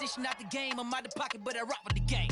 Fishing out the game, I'm out the pocket, but I rock with the game.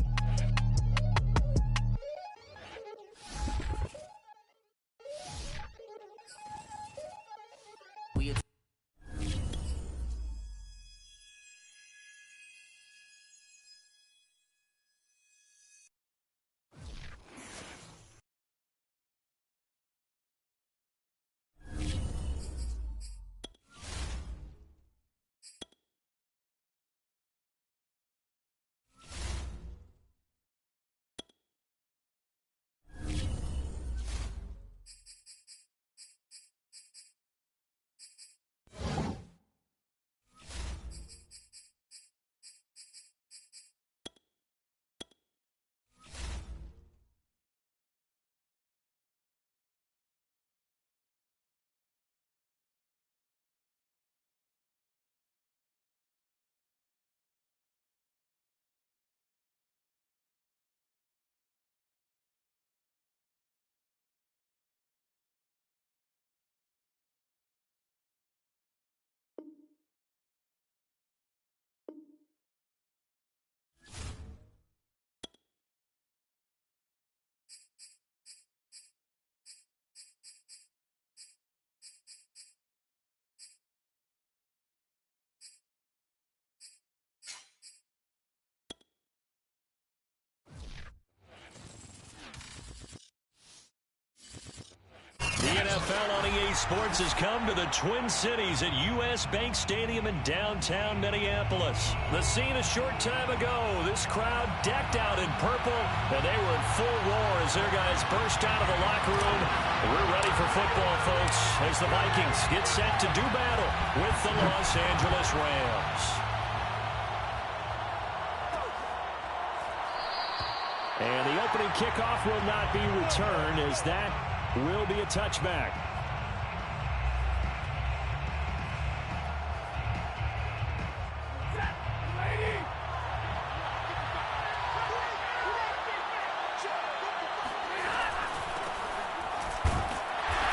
The NFL on EA Sports has come to the Twin Cities at U.S. Bank Stadium in downtown Minneapolis. The scene a short time ago, this crowd decked out in purple, and they were in full roar as their guys burst out of the locker room. We're ready for football, folks, as the Vikings get set to do battle with the Los Angeles Rams. And the opening kickoff will not be returned, as that will be a touchback.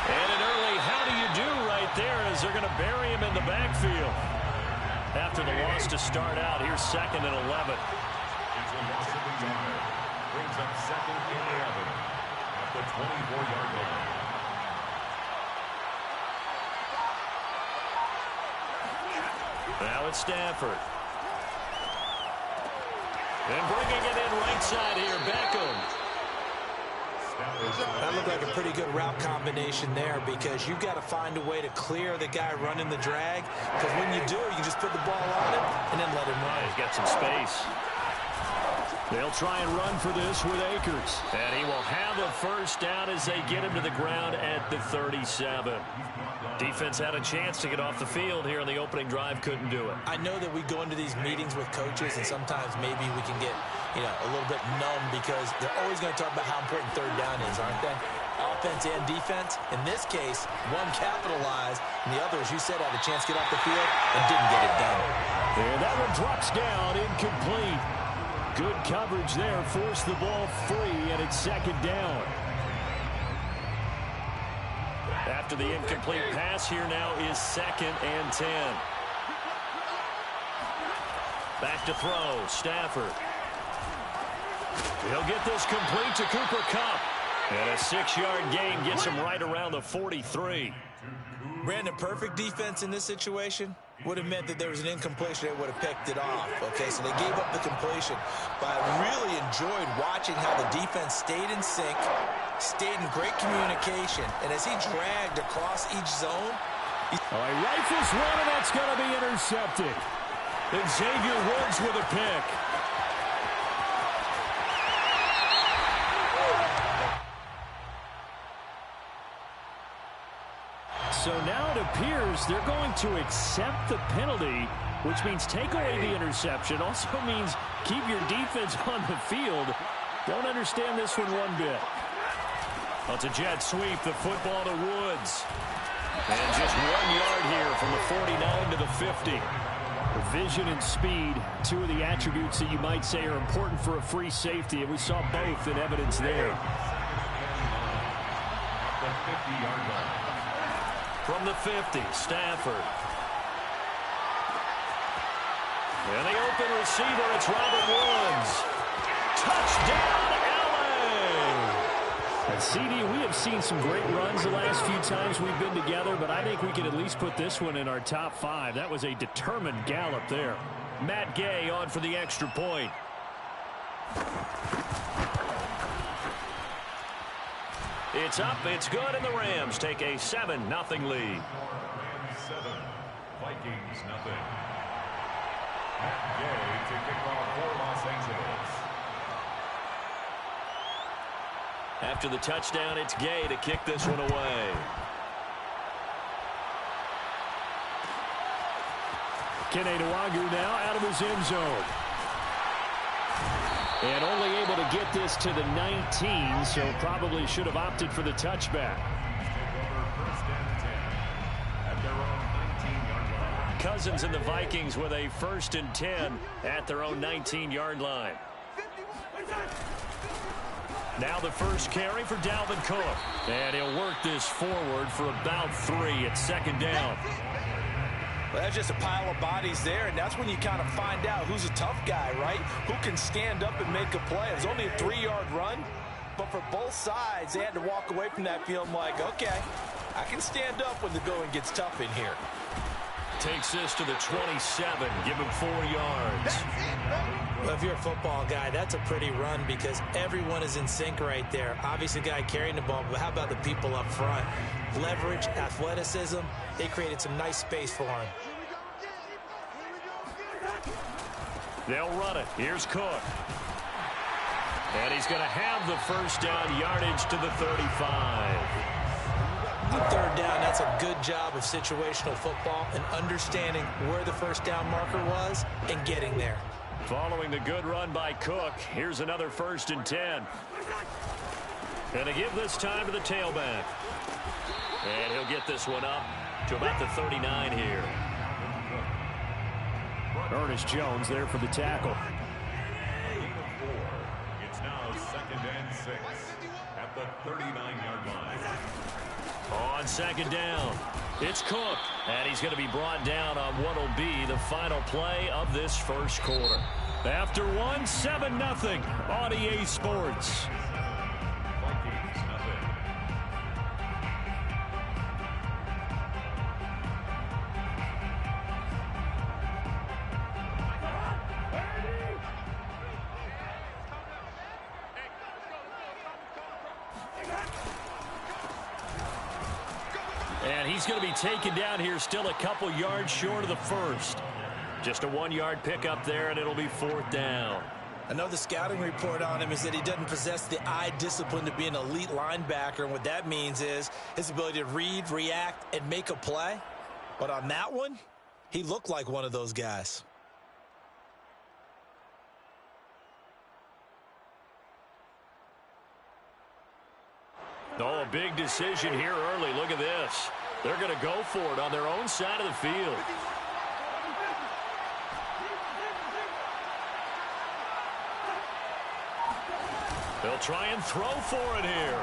And an early how do you do right there, as they're going to bury him in the backfield. After the loss to start out, here's 2nd and 11. Brings up 2nd and 11 at the 24-yard line. Now it's Stafford. And bringing it in right side here, Beckham. That looked like a pretty good route combination there, because you've got to find a way to clear the guy running the drag, because when you do, you just put the ball on him and then let him run. He's got some space. They'll try and run for this with Akers. And he will have a first down as they get him to the ground at the 37. Defense had a chance to get off the field here in the opening drive, couldn't do it. I know that we go into these meetings with coaches, and sometimes maybe we can get, a little bit numb, because they're always going to talk about how important third down is, aren't they? Offense and defense. In this case, one capitalized, and the other, as you said, had a chance to get off the field and didn't get it done. And that one drops down, incomplete. Good coverage there, forced the ball free, and it's 2nd down. After the incomplete pass, here now is 2nd and 10. Back to throw, Stafford. He'll get this complete to Cooper Kupp. And a 6-yard gain gets him right around the 43. Brandon, perfect defense in this situation would have meant that there was an incompletion. They would have picked it off. Okay, so they gave up the completion. But I really enjoyed watching how the defense stayed in sync, stayed in great communication, and as he dragged across each zone. He rifles one, and that's going to be intercepted. And Xavier Woods with a pick. So now it appears they're going to accept the penalty, which means take away the interception. Also means keep your defense on the field. Don't understand this one bit. Well, it's a jet sweep, the football to Woods. And just 1 yard here from the 49 to the 50. Vision and speed, two of the attributes that you might say are important for a free safety, and we saw both in evidence there. The 50-yard line. From the 50, Stafford. And the open receiver, it's Robert Woods. Touchdown, LA! And CD, we have seen some great runs the last few times we've been together, but I think we can at least put this one in our top 5. That was a determined gallop there. Matt Gay on for the extra point. It's up, it's good, and the Rams take a 7-0 lead. 7, Vikings nothing. Matt Gay to kick off for Los Angeles. After the touchdown, it's Gay to kick this one away. Kene Nwangwu now out of his end zone. And only able to get this to the 19, so probably should have opted for the touchback. Cousins and the Vikings with a 1st and 10 at their own 19-yard line. Now the first carry for Dalvin Cook. And he'll work this forward for about 3 at 2nd down. Well, that's just a pile of bodies there, and that's when you kind of find out who's a tough guy, right? Who can stand up and make a play. It was only a 3-yard run, but for both sides, they had to walk away from that feeling like, okay, I can stand up when the going gets tough in here. Takes this to the 27, give him 4 yards. Well, if you're a football guy, that's a pretty run because everyone is in sync right there. Obviously, the guy carrying the ball, but how about the people up front? Leverage, athleticism, they created some nice space for him. They'll run it. Here's Cook. And he's going to have the first down yardage to the 35. On 3rd down, that's a good job of situational football and understanding where the first down marker was and getting there. Following the good run by Cook, here's another 1st and 10. And they give this time to the tailback. And he'll get this one up to about the 39 here. Ernest Jones there for the tackle. It's now 2nd and 6 at the 39-yard line. On 2nd down, it's Cook, and he's going to be brought down on what will be the final play of this first quarter. After 7-0 on EA Sports. Vikings nothing. And he's going to be taken down here still a couple yards short of the first. Just a 1-yard pickup there, and it'll be 4th down. Another scouting report on him is that he doesn't possess the eye discipline to be an elite linebacker, and what that means is his ability to read, react, and make a play. But on that one, he looked like one of those guys. Oh, a big decision here early. Look at this. They're going to go for it on their own side of the field. They'll try and throw for it here.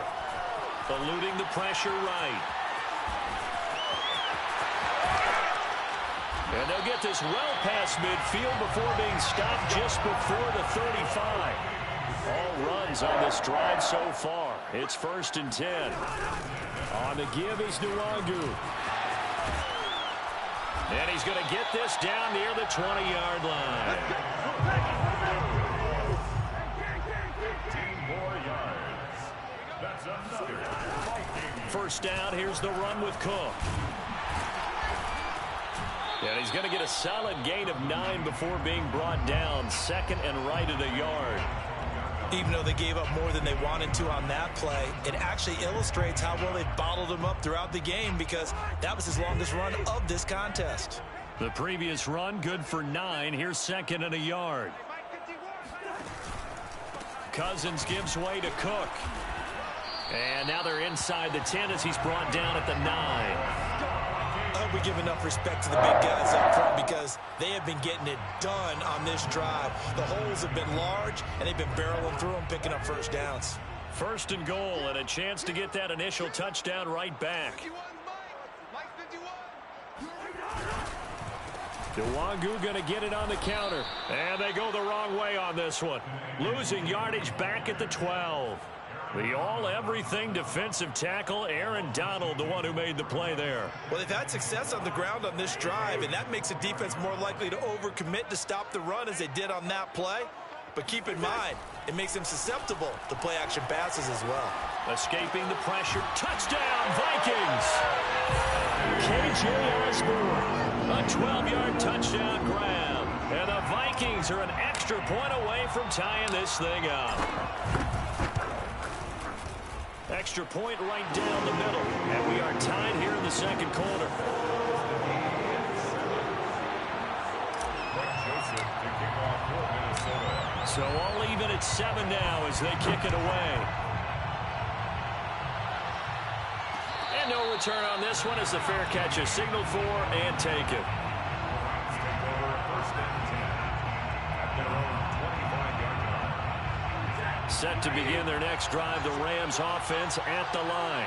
Eluding the pressure right. And they'll get this well past midfield before being stopped just before the 35. All runs on this drive so far. It's 1st and 10. On the give is Nwangwu. And he's going to get this down near the 20-yard line. 15 more yards. That's another Vikings. 1st down, here's the run with Cook. And he's going to get a solid gain of 9 before being brought down. 2nd and right at a yard. Even though they gave up more than they wanted to on that play, it actually illustrates how well they bottled him up throughout the game because that was his longest run of this contest. The previous run, good for 9. Here's 2nd and a yard. Cousins gives way to Cook. And now they're inside the 10 as he's brought down at the 9. I hope we give enough respect to the big guys up front because they have been getting it done on this drive. The holes have been large, and they've been barreling through them, picking up 1st downs. 1st and goal, and a chance to get that initial touchdown right back. Nwogu going to get it on the counter. And they go the wrong way on this one. Losing yardage back at the 12. The all-everything defensive tackle, Aaron Donald, the one who made the play there. Well, they've had success on the ground on this drive, and that makes the defense more likely to overcommit to stop the run as they did on that play. But keep in mind, it makes them susceptible to play-action passes as well. Escaping the pressure. Touchdown, Vikings! KJ Osborne, a 12-yard touchdown grab. And the Vikings are an extra point away from tying this thing up. Extra point right down the middle. And we are tied here in the second quarter. So all even at 7 now as they kick it away. And no return on this one as the fair catch is signaled for and taken. Set to begin their next drive, the Rams offense at the line.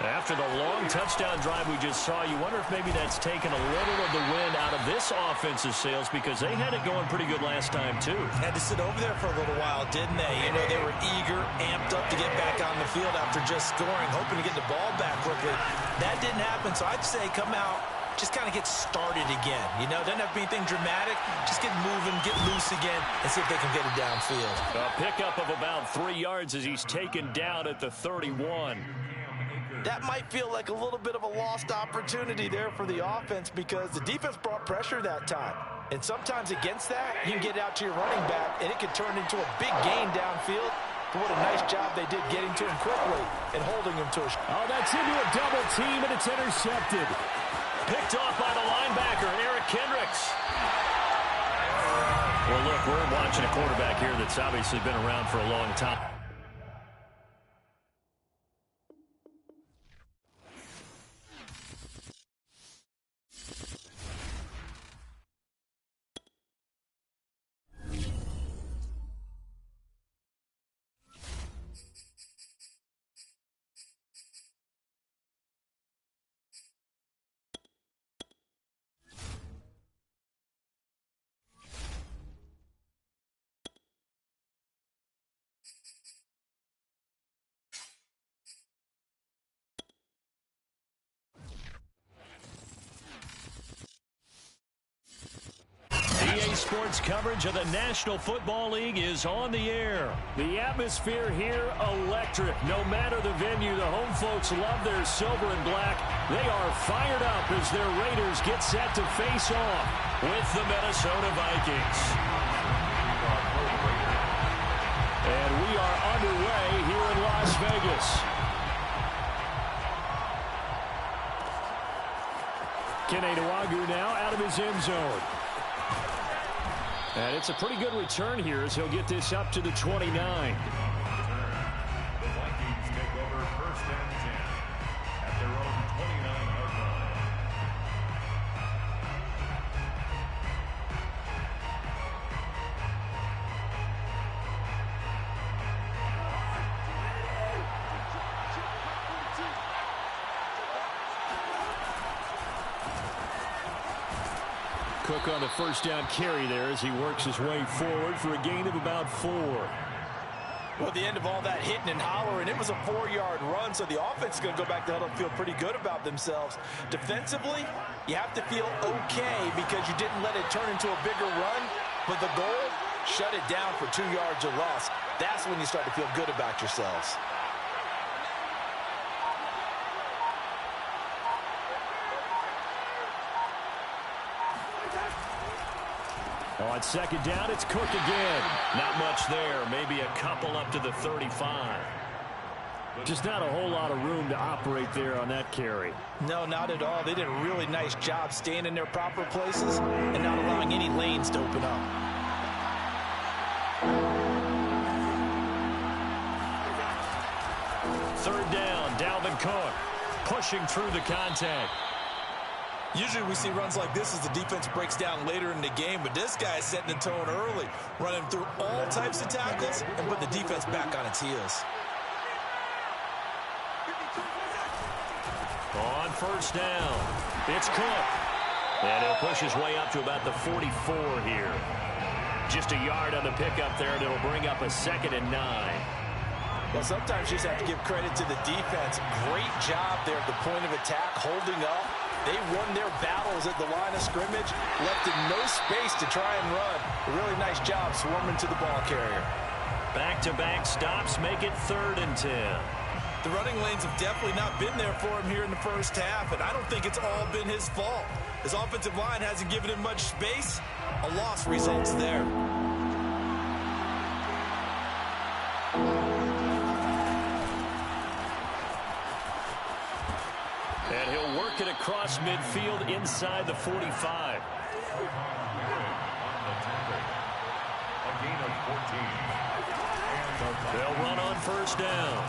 After the long touchdown drive we just saw, you wonder if maybe that's taken a little of the wind out of this offense's sails because they had it going pretty good last time, too. Had to sit over there for a little while, didn't they? You know, they were eager, amped up to get back on the field after just scoring, hoping to get the ball back quickly. That didn't happen, so I'd say come out, just kind of get started again. You know, doesn't have to be anything dramatic. Just get moving, get loose again, and see if they can get it downfield. A pickup of about 3 yards as he's taken down at the 31. That might feel like a little bit of a lost opportunity there for the offense because the defense brought pressure that time. And sometimes against that, you can get out to your running back, and it could turn into a big gain downfield. But what a nice job they did getting to him quickly and holding him to a... Oh, that's into a double team, and it's intercepted. Picked off by the linebacker, Eric Kendricks. Well, look, we're watching a quarterback here that's obviously been around for a long time. EA Sports coverage of the National Football League is on the air. The atmosphere here, electric. No matter the venue, the home folks love their silver and black. They are fired up as their Raiders get set to face off with the Minnesota Vikings. And we are underway here in Las Vegas. Nwogu now out of his end zone. And it's a pretty good return here as he'll get this up to the 29. The Vikings take over first and 10 at their own 29-yard line. Cook on the first down carry there as he works his way forward for a gain of about 4. Well, at the end of all that hitting and hollering, it was a 4-yard run, so the offense is going to go back to huddle and feel pretty good about themselves. Defensively, you have to feel okay because you didn't let it turn into a bigger run, but the goal, shut it down for 2 yards or less. That's when you start to feel good about yourselves. On second down, it's Cook again. Not much there. Maybe a couple up to the 35. Just not a whole lot of room to operate there on that carry. No, not at all. They did a really nice job staying in their proper places and not allowing any lanes to open up. Third down, Dalvin Cook pushing through the contact. Usually we see runs like this as the defense breaks down later in the game, but this guy is setting the tone early, running through all types of tackles and put the defense back on its heels. On first down, it's Cook. And he'll push his way up to about the 44 here. Just a yard on the pickup there, and it'll bring up a 2nd and 9. Well, sometimes you just have to give credit to the defense. Great job there at the point of attack, holding up. They won their battles at the line of scrimmage, left in no space to try and run. A really nice job swarming to the ball carrier. Back-to-back stops make it 3rd and 10. The running lanes have definitely not been there for him here in the first half, and I don't think it's all been his fault. His offensive line hasn't given him much space. A loss results there. And he'll work it across midfield inside the 45. They'll run on 1st down.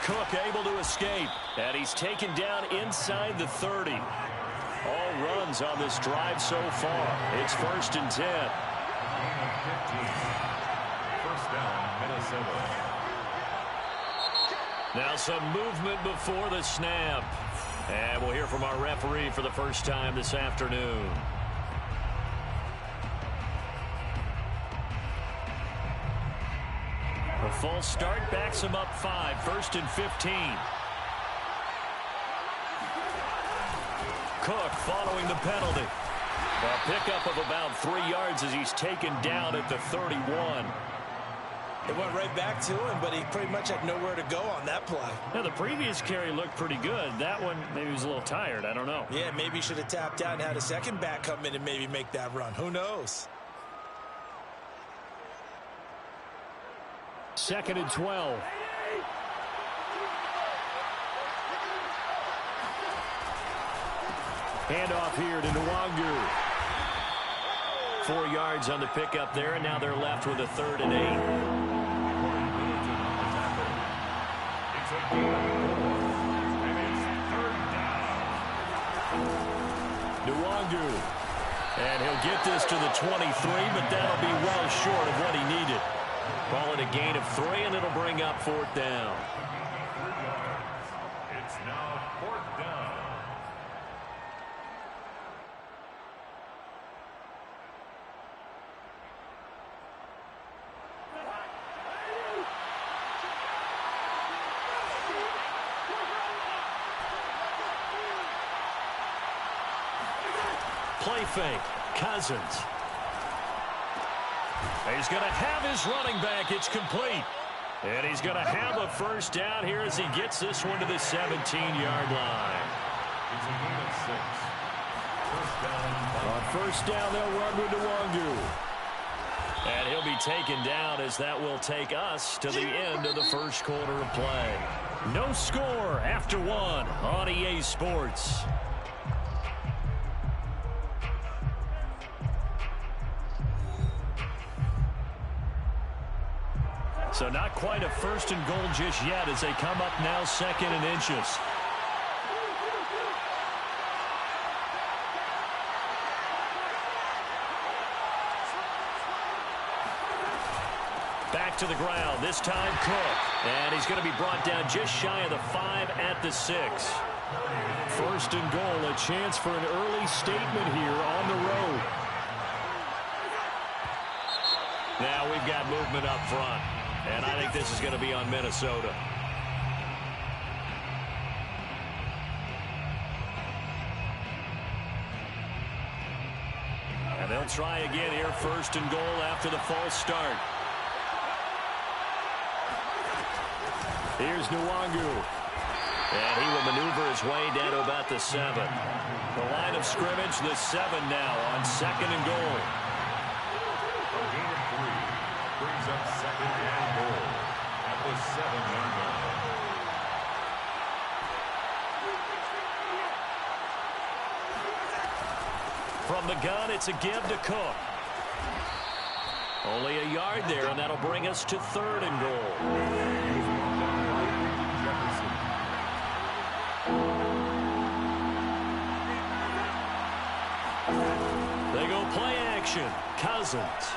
Cook able to escape. And he's taken down inside the 30. All runs on this drive so far. It's 1st and 10. 1st down, Minnesota. Now some movement before the snap. And we'll hear from our referee for the first time this afternoon. A false start backs him up 5. 1st and 15. Cook following the penalty. A pickup of about 3 yards as he's taken down at the 31. It went right back to him, but he pretty much had nowhere to go on that play. Now, the previous carry looked pretty good. That one, maybe he was a little tired. I don't know. Yeah, maybe he should have tapped out and had a second back come in and maybe make that run. Who knows? 2nd and 12. Handoff here to Nwangu. 4 yards on the pickup there, and now they're left with a 3rd and 8. It's a gain of 4, and it's 3rd down. Nwangu. And he'll get this to the 23, but that'll be well short of what he needed. Call it a gain of 3, and it'll bring up 4th down. It's now 4th down. Play fake. Cousins. He's going to have his running back. It's complete. And he's going to have a 1st down here as he gets this one to the 17-yard line. It's a gain of 6. 1st down. On 1st down, they'll run with Nwangu. And he'll be taken down as that will take us to the end of the 1st quarter of play. No score after 1 on EA Sports. So not quite a 1st and goal just yet as they come up now 2nd and inches. Back to the ground, this time Cook. And he's going to be brought down just shy of the 5 at the 6. 1st and goal, a chance for an early statement here on the road. Now we've got movement up front. And I think this is going to be on Minnesota. And they'll try again here, 1st and goal after the false start. Here's Nwangu. And he will maneuver his way down to about the 7. The line of scrimmage, the 7 now on 2nd and goal. A gain of 3 brings up 2nd and goal at the 7-yard line. From the gun, it's a give to Cook. Only a yard there, and that'll bring us to 3rd and goal. They go play action. Cousins.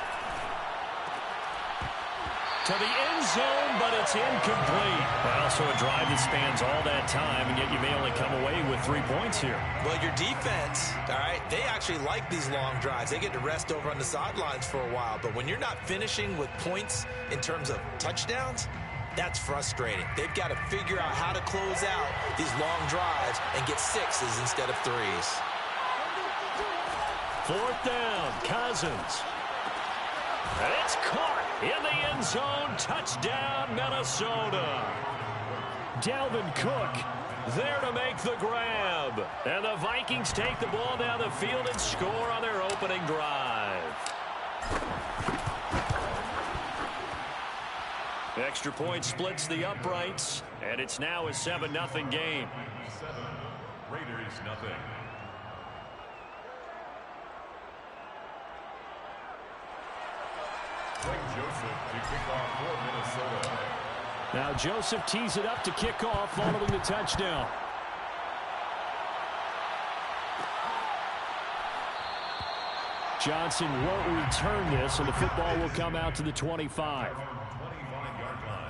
to the end zone, but it's incomplete. Well, so a drive that spans all that time, and yet you may only come away with 3 points here. Well, your defense, all right, they actually like these long drives. They get to rest over on the sidelines for a while. But when you're not finishing with points in terms of touchdowns, that's frustrating. They've got to figure out how to close out these long drives and get 6s instead of 3s. 4th down, Cousins. And it's caught in the end zone. Touchdown, Minnesota. Dalvin Cook there to make the grab. And the Vikings take the ball down the field and score on their opening drive. Extra point splits the uprights, and it's now a 7-0 game. 7, Raiders nothing. Joseph to kick off for Minnesota. Now Joseph tees it up to kick off following the touchdown. Johnson won't return this, and the football will come out to the 25. 25-yard line.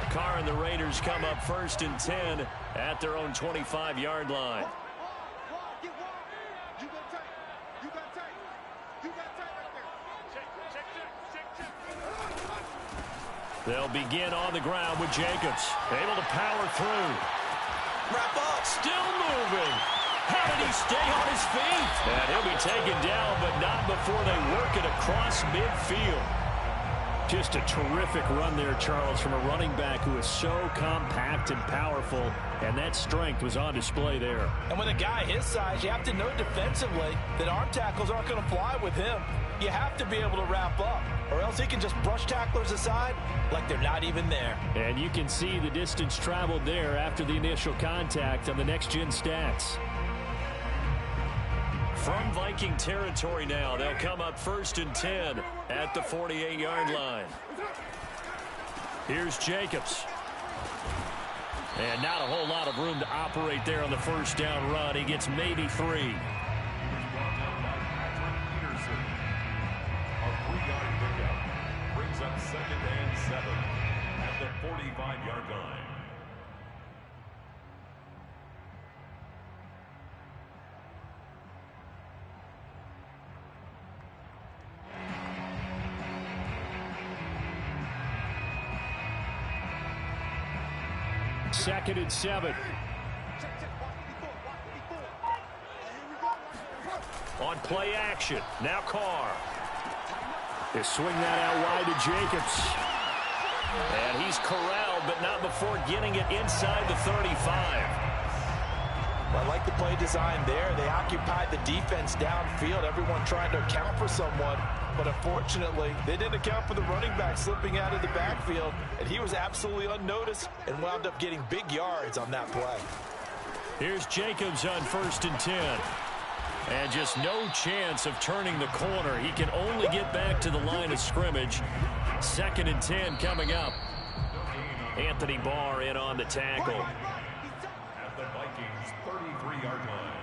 Carr and the Raiders come up 1st and 10 at their own 25-yard line. They'll begin on the ground with Jacobs. Able to power through. Wrap up. Still moving. How did he stay on his feet? And he'll be taken down, but not before they work it across midfield. Just a terrific run there, Charles, from a running back who is so compact and powerful, and that strength was on display there. And with a guy his size, you have to know defensively that arm tackles aren't going to fly with him. You have to be able to wrap up, or else he can just brush tacklers aside like they're not even there. And you can see the distance traveled there after the initial contact on the next-gen stats. From Viking territory now, they'll come up 1st and 10 at the 48-yard line. Here's Jacobs. And not a whole lot of room to operate there on the 1st down run. He gets maybe 3. A 3-yard pickup brings up 2nd and 7 at the 45-yard line. Second and 7. On play action. Now Carr. They swing that out wide to Jacobs. And he's corralled, but not before getting it inside the 35. I like the play design there. They occupied the defense downfield, everyone trying to account for someone. But unfortunately, they didn't account for the running back slipping out of the backfield, and he was absolutely unnoticed and wound up getting big yards on that play. Here's Jacobs on 1st and 10. And just no chance of turning the corner. He can only get back to the line of scrimmage. 2nd and 10 coming up. Anthony Barr in on the tackle. At the Vikings 33-yard line.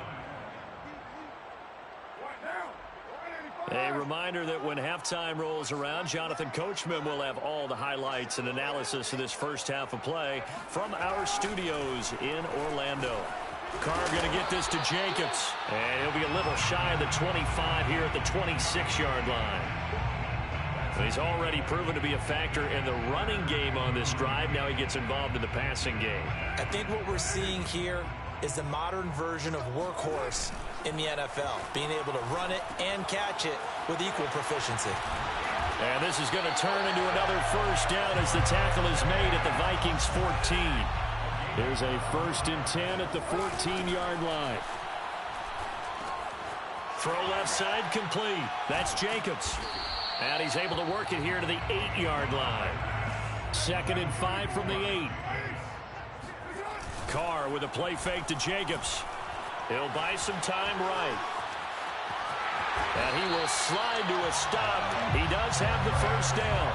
A reminder that when halftime rolls around, Jonathan Coachman will have all the highlights and analysis of this first half of play from our studios in Orlando. Carr going to get this to Jacobs, and he'll be a little shy of the 25 here at the 26-yard line. He's already proven to be a factor in the running game on this drive. Now he gets involved in the passing game. I think what we're seeing here is the modern version of workhorse in the NFL, being able to run it and catch it with equal proficiency. And this is going to turn into another 1st down as the tackle is made at the Vikings 14. There's a 1st and 10 at the 14-yard line. Throw left side complete. That's Jacobs. And he's able to work it here to the 8-yard line. 2nd and 5 from the 8. Carr with a play fake to Jacobs. He'll buy some time right. And he will slide to a stop. He does have the first down.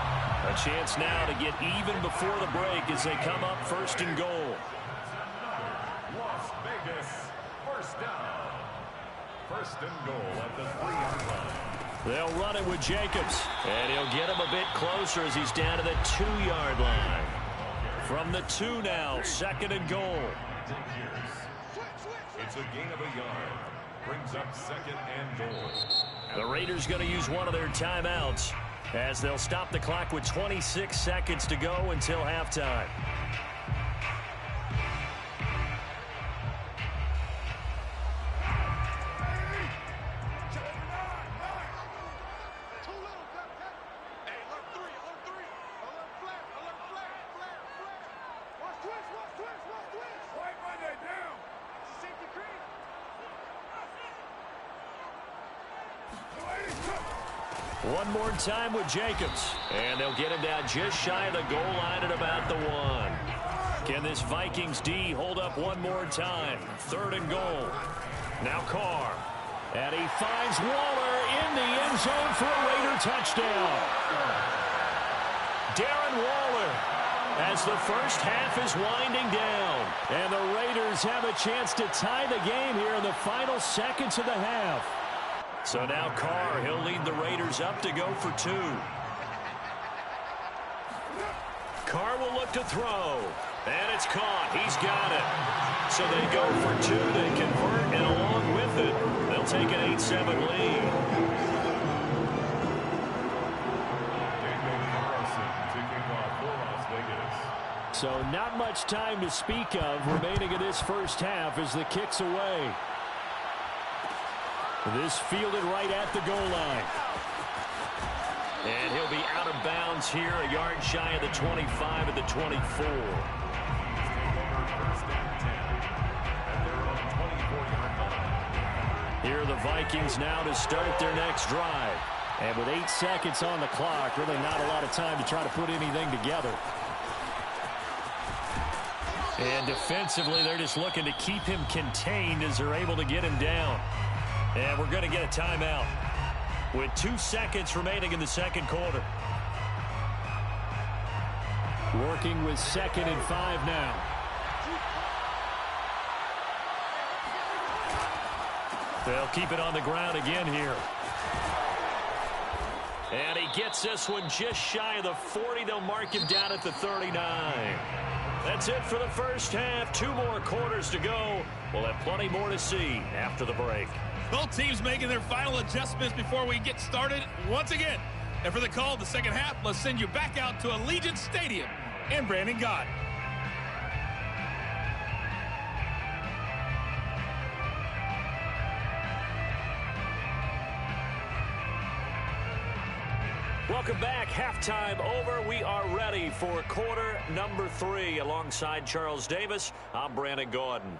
A chance now to get even before the break as they come up first and goal. Las Vegas, first down. First and goal at the 3-yard line. They'll run it with Jacobs. And he'll get him a bit closer as he's down to the 2-yard line. From the 2 now, second and goal. It's a gain of a yard. Brings up second and goal. The Raiders going to use one of their timeouts as they'll stop the clock with 26 seconds to go until halftime. One more time with Jacobs. And they'll get him down just shy of the goal line at about the 1. Can this Vikings D hold up one more time? Third and goal. Now Carr. And he finds Waller in the end zone for a Raider touchdown. Darren Waller as the first half is winding down. And the Raiders have a chance to tie the game here in the final seconds of the half. So now Carr, he'll lead the Raiders up to go for 2. Carr will look to throw. And it's caught. He's got it. So they go for 2. They convert, and along with it, they'll take an 8-7 lead. So not much time to speak of remaining in this first half as the kick's away. This fielded right at the goal line. And he'll be out of bounds here, a yard shy of the 25 at the 24. Here are the Vikings now to start their next drive. And with 8 seconds on the clock, really not a lot of time to try to put anything together. And defensively, they're just looking to keep him contained as they're able to get him down. And we're going to get a timeout with 2 seconds remaining in the second quarter. Working with 2nd and 5 now. They'll keep it on the ground again here. And he gets this one just shy of the 40. They'll mark him down at the 39. That's it for the first half. 2 more quarters to go. We'll have plenty more to see after the break. Both teams making their final adjustments before we get started once again. And for the call of the second half, let's send you back out to Allegiant Stadium in Brandon Gott. Welcome back. Halftime over. We are ready for quarter number 3. Alongside Charles Davis, I'm Brandon Gaudin.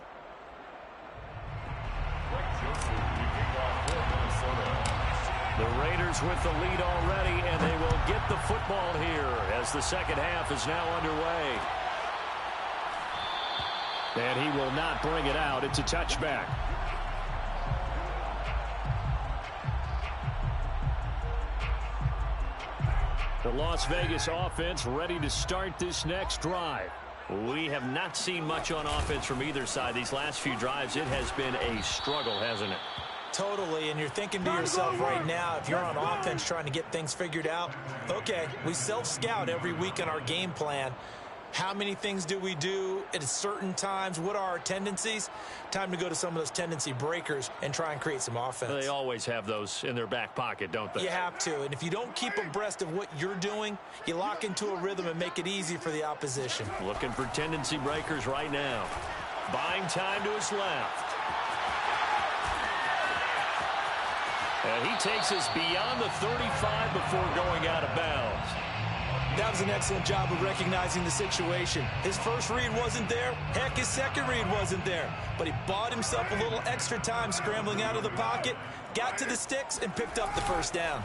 The Raiders with the lead already, and they will get the football here as the second half is now underway. And he will not bring it out. It's a touchback. The Las Vegas offense ready to start this next drive. We have not seen much on offense from either side. These last few drives, it has been a struggle, hasn't it? Totally, and you're thinking to yourself right now, if you're on offense trying to get things figured out, okay, we self-scout every week in our game plan. How many things do we do at certain times? What are our tendencies? Time to go to some of those tendency breakers and try and create some offense. They always have those in their back pocket, don't they? You have to, and if you don't keep abreast of what you're doing, you lock into a rhythm and make it easy for the opposition. Looking for tendency breakers right now. Buying time to his left. And he takes us beyond the 35 before going out of bounds. That was an excellent job of recognizing the situation. His first read wasn't there. Heck, his second read wasn't there. But he bought himself a little extra time scrambling out of the pocket, got to the sticks, and picked up the first down.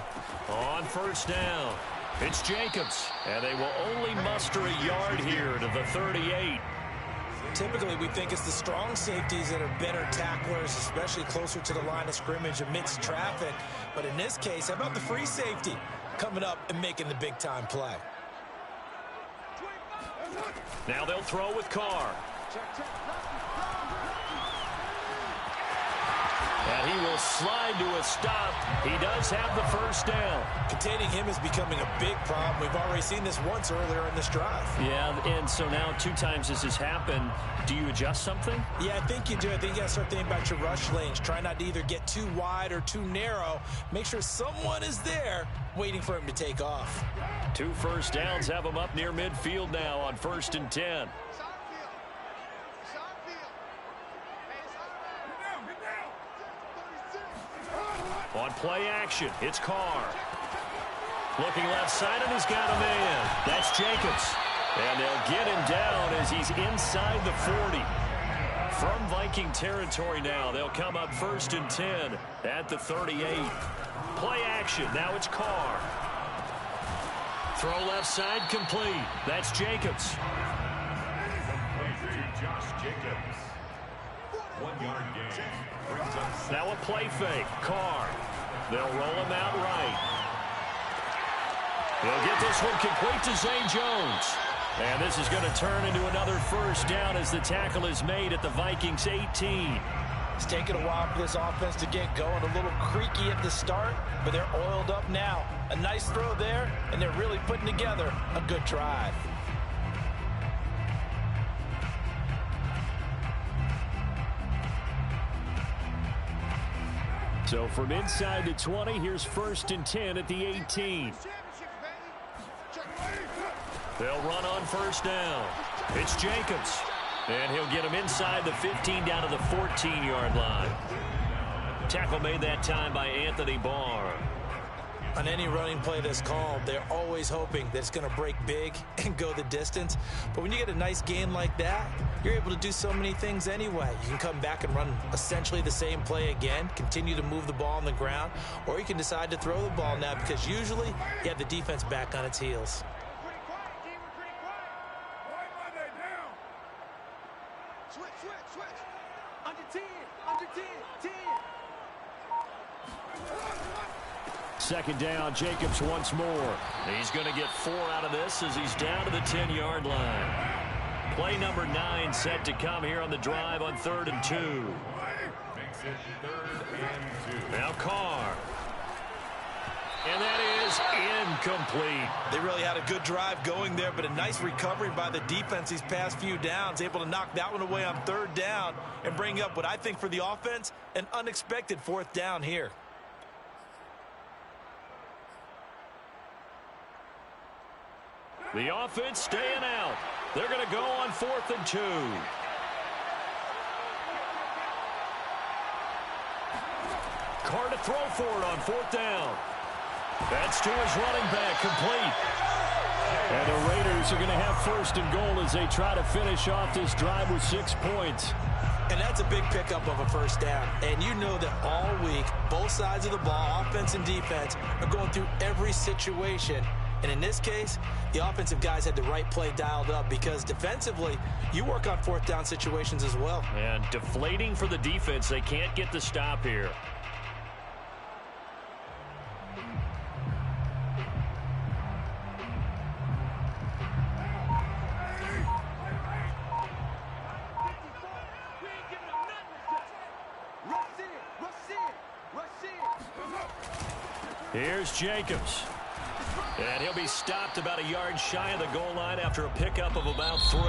On first down, it's Jacobs. And they will only muster a yard here to the 38. Typically, we think it's the strong safeties that are better tacklers, especially closer to the line of scrimmage amidst traffic. But in this case, how about the free safety coming up and making the big-time play? Now they'll throw with Carr. And he will slide to a stop. He does have the first down. Containing him is becoming a big problem. We've already seen this once earlier in this drive. Yeah, and so now 2 times this has happened. Do you adjust something? Yeah, I think you do. I think you got to start thinking about your rush lanes. Try not to either get too wide or too narrow. Make sure someone is there waiting for him to take off. 2 first downs have him up near midfield now on 1st and 10. On play action, it's Carr. Looking left side, and he's got a man. That's Jacobs. And they'll get him down as he's inside the 40. From Viking territory now, they'll come up 1st and 10 at the 38. Play action, now it's Carr. Throw left side, complete. That's Jacobs. Complete to Josh Jacobs. 1 yard gain. Brings up Now a play fake. Carr. They'll roll him out right. He'll get this one complete to Zay Jones. And this is going to turn into another first down as the tackle is made at the Vikings 18. It's taken a while for this offense to get going. A little creaky at the start, but they're oiled up now. A nice throw there, and they're really putting together a good drive. So from inside the 20, here's 1st and 10 at the 18. They'll run on 1st down. It's Jacobs. And he'll get him inside the 15 down to the 14-yard line. Tackle made that time by Anthony Barr. On any running play that's called, they're always hoping that it's going to break big and go the distance. But when you get a nice gain like that, you're able to do so many things anyway. You can come back and run essentially the same play again, continue to move the ball on the ground, or you can decide to throw the ball now because usually you have the defense back on its heels. Second down, Jacobs once more. He's going to get 4 out of this as he's down to the 10-yard line. Play number 9 set to come here on the drive on 3rd and 2. makes it 3rd and 2. Now Carr. And that is incomplete. They really had a good drive going there, but a nice recovery by the defense these past few downs, able to knock that one away on 3rd down and bring up what I think for the offense, an unexpected 4th down here. The offense staying out. They're going to go on 4th and 2. Carr to throw for it on 4th down. That's to his running back, complete. And the Raiders are going to have 1st and goal as they try to finish off this drive with 6 points. And that's a big pickup of a 1st down. And you know that all week, both sides of the ball, offense and defense, are going through every situation. And in this case, the offensive guys had the right play dialed up because defensively, you work on 4th down situations as well. And deflating for the defense. They can't get the stop here. Here's Jacobs. And he'll be stopped about a yard shy of the goal line after a pickup of about 3.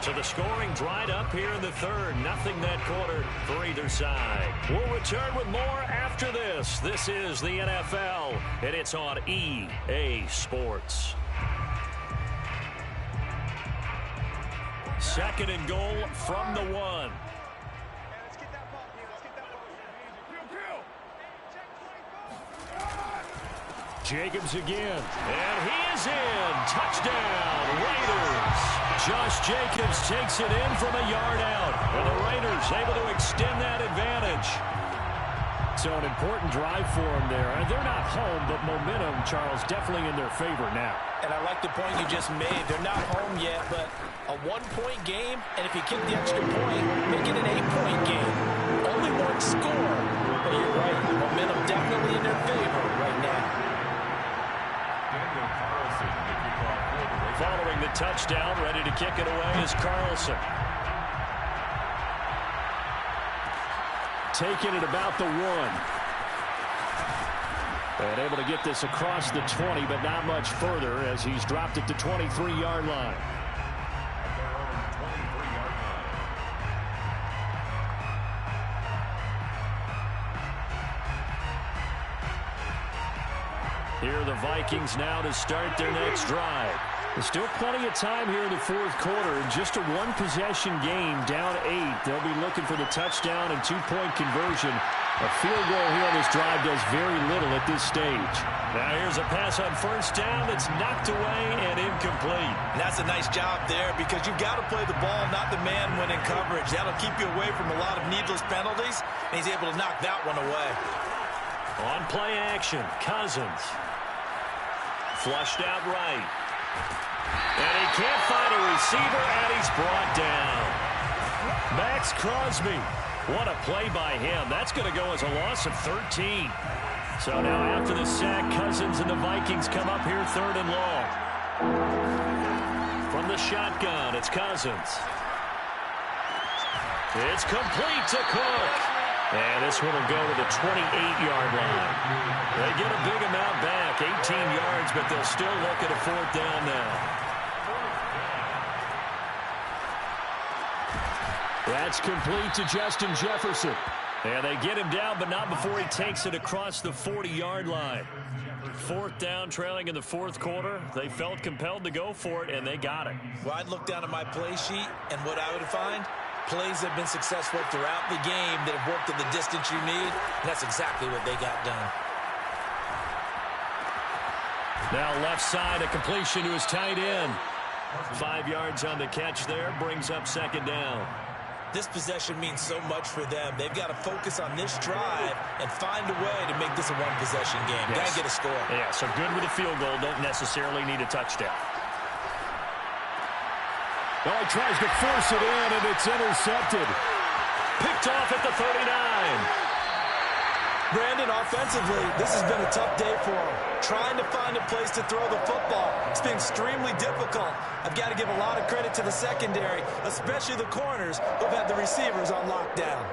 So the scoring dried up here in the 3rd. Nothing that quarter for either side. We'll return with more after this. This is the NFL, and it's on EA Sports. 2nd and goal from the 1. Jacobs again, and he is in. Touchdown, Raiders. Josh Jacobs takes it in from a yard out, and the Raiders able to extend that advantage. So an important drive for them there. They're not home, but momentum, Charles, definitely in their favor now. And I like the point you just made. They're not home yet, but a 1-point game, and if you kick the extra point, make it an 8-point game. Only one score, but you're right. Momentum definitely in their favor right now. Following the touchdown, ready to kick it away is Carlson. Taking it about the 1. And able to get this across the 20, but not much further as he's dropped it to 23-yard line. Here are the Vikings now to start their next drive. There's still plenty of time here in the fourth quarter. Just a one-possession game, down 8. They'll be looking for the touchdown and 2-point conversion. A field goal here on this drive does very little at this stage. Now here's a pass on first down that's knocked away and incomplete. And that's a nice job there because you've got to play the ball, not the man when in coverage. That'll keep you away from a lot of needless penalties, and he's able to knock that one away. On play action, Cousins. Flushed out right. And he can't find a receiver, and he's brought down. Max Crosby. What a play by him. That's going to go as a loss of 13. So now after the sack, Cousins and the Vikings come up here 3rd and long. From the shotgun, it's Cousins. It's complete to Cook. And this one will go to the 28-yard line. They get a big amount back, 18 yards, but they'll still look at a 4th down now. That's complete to Justin Jefferson. And they get him down, but not before he takes it across the 40-yard line. 4th down, trailing in the 4th quarter. They felt compelled to go for it, and they got it. Well, I'd look down at my play sheet, and what I would find, plays have been successful throughout the game that have worked at the distance you need, and that's exactly what they got done. Now left side, a completion to his tight end. 5 yards on the catch there, brings up 2nd down. This possession means so much for them. They've got to focus on this drive and find a way to make this a one-possession game. Yes. Got to get a score. Yeah, so good with a field goal. Don't necessarily need a touchdown. Oh, he tries to force it in, and it's intercepted. Picked off at the 39. Brandon, offensively, this has been a tough day for him. Trying to find a place to throw the football. It's been extremely difficult. I've got to give a lot of credit to the secondary, especially the corners who've had the receivers on lockdown.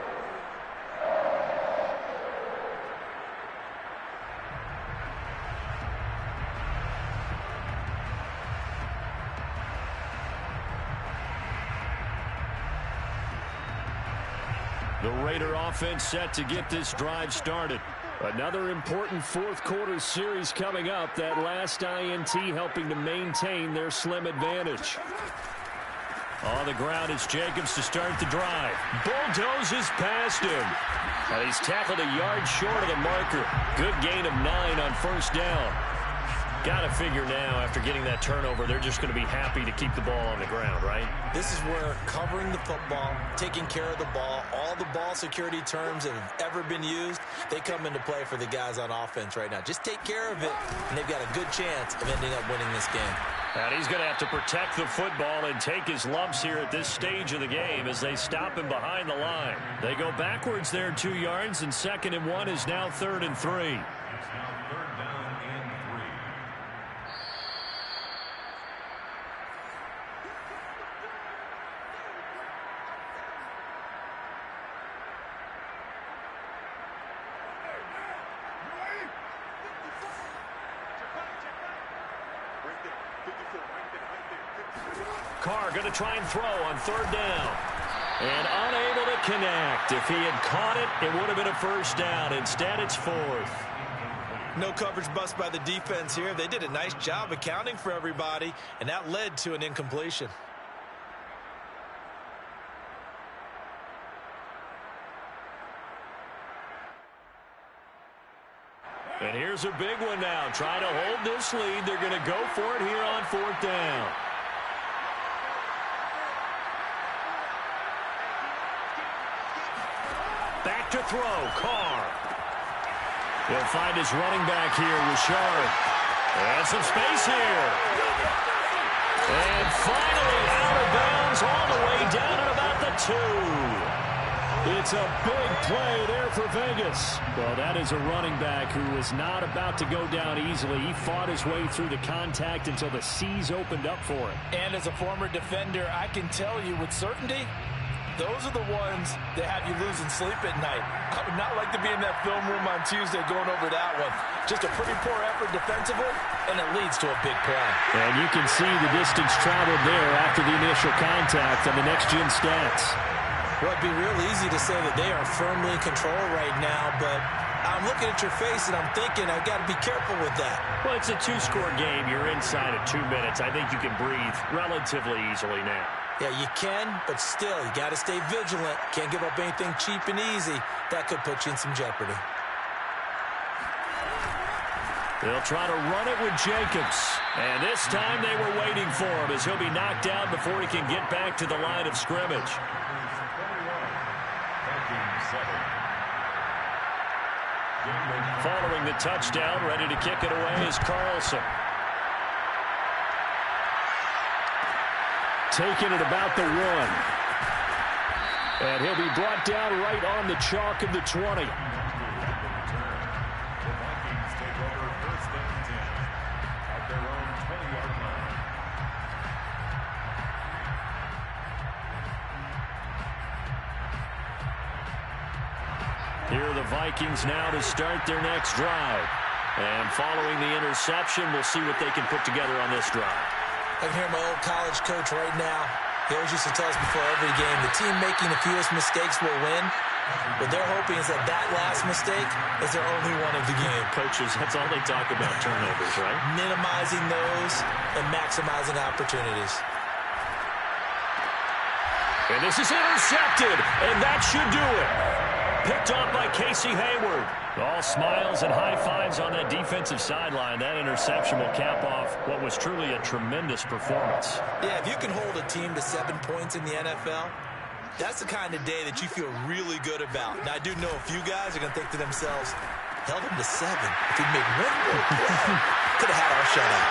The Raider offense set to get this drive started. Another important 4th quarter series coming up. That last INT helping to maintain their slim advantage. On the ground, it's Jacobs to start the drive. Bulldozes past him. And he's tackled a yard short of the marker. Good gain of 9 on 1st down. Got to figure now, after getting that turnover, they're just going to be happy to keep the ball on the ground, right? This is where covering the football, taking care of the ball, all the ball security terms that have ever been used, they come into play for the guys on offense right now. Just take care of it, and they've got a good chance of ending up winning this game. And he's going to have to protect the football and take his lumps here at this stage of the game as they stop him behind the line. They go backwards there 2 yards, and 2nd and 1 is now 3rd and 3. Carr going to try and throw on 3rd down. And unable to connect. If he had caught it, it would have been a 1st down. Instead, it's 4th. No coverage bust by the defense here. They did a nice job accounting for everybody, and that led to an incompletion. And here's a big one now. Trying to hold this lead. They're going to go for it here on 4th down. Back to throw, Carr. He'll find his running back here with Shard. And some space here. And finally out of bounds all the way down at about the 2. It's a big play there for Vegas. Well, that is a running back who was not about to go down easily. He fought his way through the contact until the seas opened up for him. And as a former defender, I can tell you with certainty, those are the ones that have you losing sleep at night. I would not like to be in that film room on Tuesday going over that one. Just a pretty poor effort defensively, and it leads to a big play. And you can see the distance traveled there after the initial contact on the next-gen stats. Well, it'd be real easy to say that they are firmly in control right now, but I'm looking at your face and I'm thinking I've got to be careful with that. Well, it's a 2-score game. You're inside of 2 minutes. I think you can breathe relatively easily now. Yeah, you can, but still, you got to stay vigilant. Can't give up anything cheap and easy. That could put you in some jeopardy. They'll try to run it with Jacobs. And this time they were waiting for him as he'll be knocked down before he can get back to the line of scrimmage. Following the touchdown, ready to kick it away is Carlson. Taking it about the 1. And he'll be brought down right on the chalk of the 20. Here are the Vikings now to start their next drive. And following the interception, we'll see what they can put together on this drive. I can hear my old college coach right now. He always used to tell us before every game, the team making the fewest mistakes will win. What they're hoping is that that last mistake is their only one of the game. Coaches, that's all they talk about, turnovers, right? Minimizing those and maximizing opportunities. And this is intercepted, and that should do it. Picked off by Casey Hayward. All smiles and high fives on that defensive sideline. That interception will cap off what was truly a tremendous performance. Yeah, if you can hold a team to 7 points in the NFL, that's the kind of day that you feel really good about. Now, I do know a few guys are going to think to themselves, held him to 7. If he'd made 1 more play, could have had our shutout.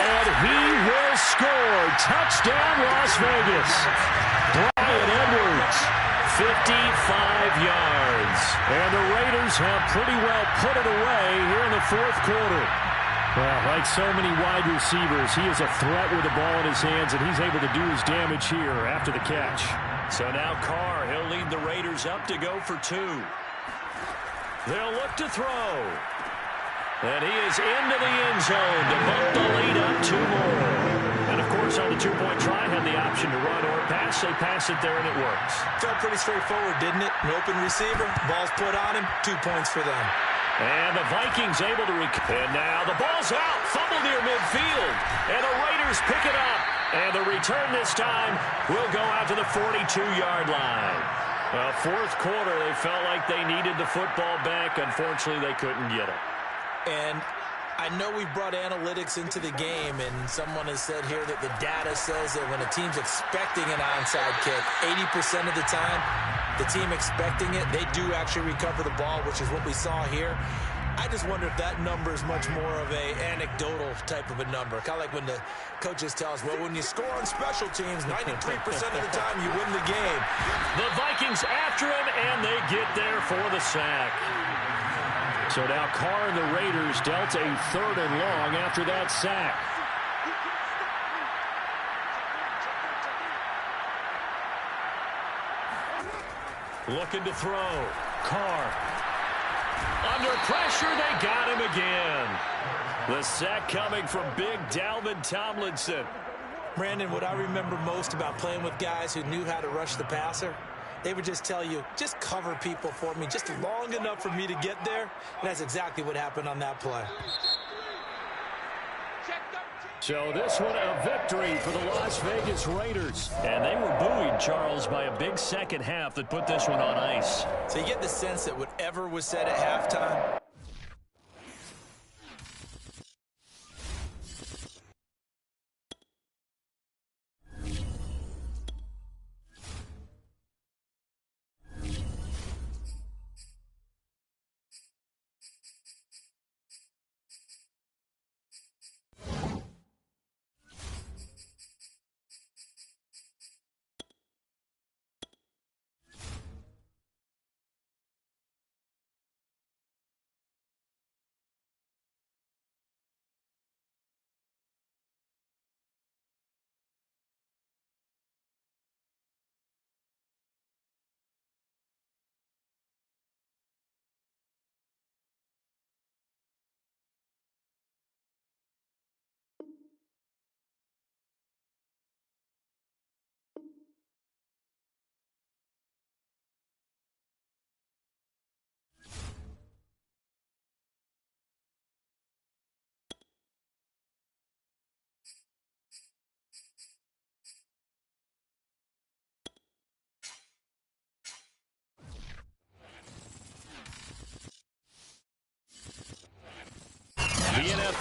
And he will score. Touchdown, Las Vegas. Brian Edwards, 55 yards. And the Raiders have pretty well put it away here in the 4th quarter. Well, like so many wide receivers, he is a threat with the ball in his hands, and he's able to do his damage here after the catch. So now Carr, he'll lead the Raiders up to go for 2. They'll look to throw. And he is into the end zone to bump the lead up 2 more. And, of course, on the 2-point try, had the option to run or pass. They pass it there, and it works. Felt pretty straightforward, didn't it? An open receiver, ball's put on him, 2 points for them. And the Vikings able to and now the ball's out, fumble near midfield, and the Raiders pick it up. And the return this time will go out to the 42-yard line. Well, 4th quarter, they felt like they needed the football back. Unfortunately, they couldn't get it. And I know we've brought analytics into the game, and someone has said here that the data says that when a team's expecting an onside kick, 80% of the time, the team expecting it, they do actually recover the ball, which is what we saw here. I just wonder if that number is much more of a anecdotal type of a number. Kind of like when the coaches tell us, well, when you score on special teams, 93% of the time you win the game. The Vikings after him, and they get there for the sack. So now Carr and the Raiders dealt a 3rd and long after that sack. Looking to throw. Carr. Under pressure, they got him again. The sack coming from big Dalvin Tomlinson. Brandon, what I remember most about playing with guys who knew how to rush the passer, they would just tell you, just cover people for me just long enough for me to get there. And that's exactly what happened on that play. So this one a victory for the Las Vegas Raiders. And they were buoyed, Charles, by a big second half that put this one on ice. So you get the sense that whatever was said at halftime,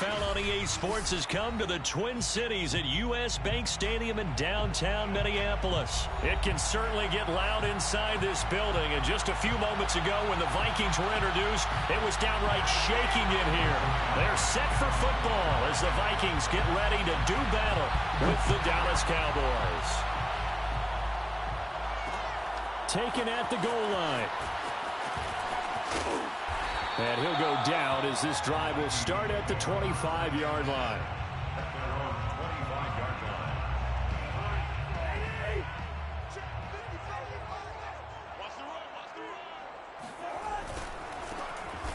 NFL on EA Sports has come to the Twin Cities at U.S. Bank Stadium in downtown Minneapolis. It can certainly get loud inside this building, and just a few moments ago when the Vikings were introduced, it was downright shaking in here. They're set for football as the Vikings get ready to do battle with the Dallas Cowboys. Taken at the goal line. And he'll go down as this drive will start at the 25-yard line.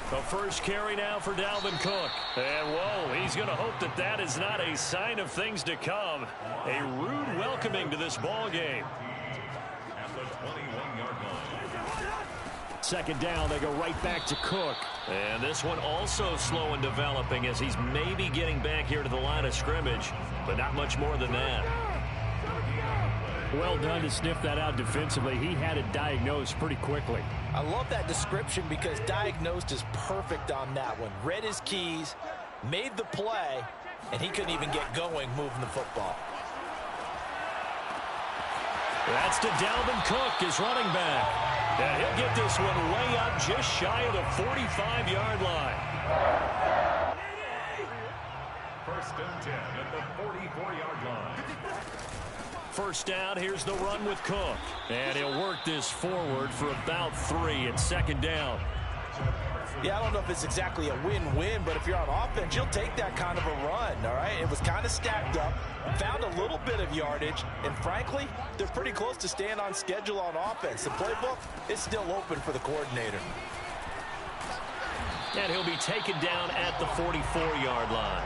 The first carry now for Dalvin Cook. And, whoa, he's going to hope that that is not a sign of things to come. A rude welcoming to this ball game. At the 21-yard line. Second down, they go right back to Cook. And this one also slow in developing as he's maybe getting back here to the line of scrimmage, but not much more than that. Well done to sniff that out defensively. He had it diagnosed pretty quickly. I love that description because diagnosed is perfect on that one. Read his keys, made the play, and he couldn't even get going moving the football. That's to Dalvin Cook, his running back. And he'll get this one way up just shy of the 45-yard line. First and 10 at the 44-yard line. First down, here's the run with Cook. And he'll work this forward for about 3 at second down. Yeah, I don't know if it's exactly a win-win, but if you're on offense, you'll take that kind of a run, all right? It was kind of stacked up, found a little bit of yardage, and frankly, they're pretty close to staying on schedule on offense. The playbook is still open for the coordinator. And he'll be taken down at the 44-yard line.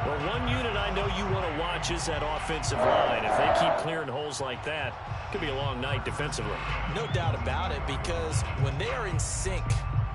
Well, one unit I know you want to watch is that offensive line. If they keep clearing holes like that, it could be a long night defensively. No doubt about it, because when they are in sync,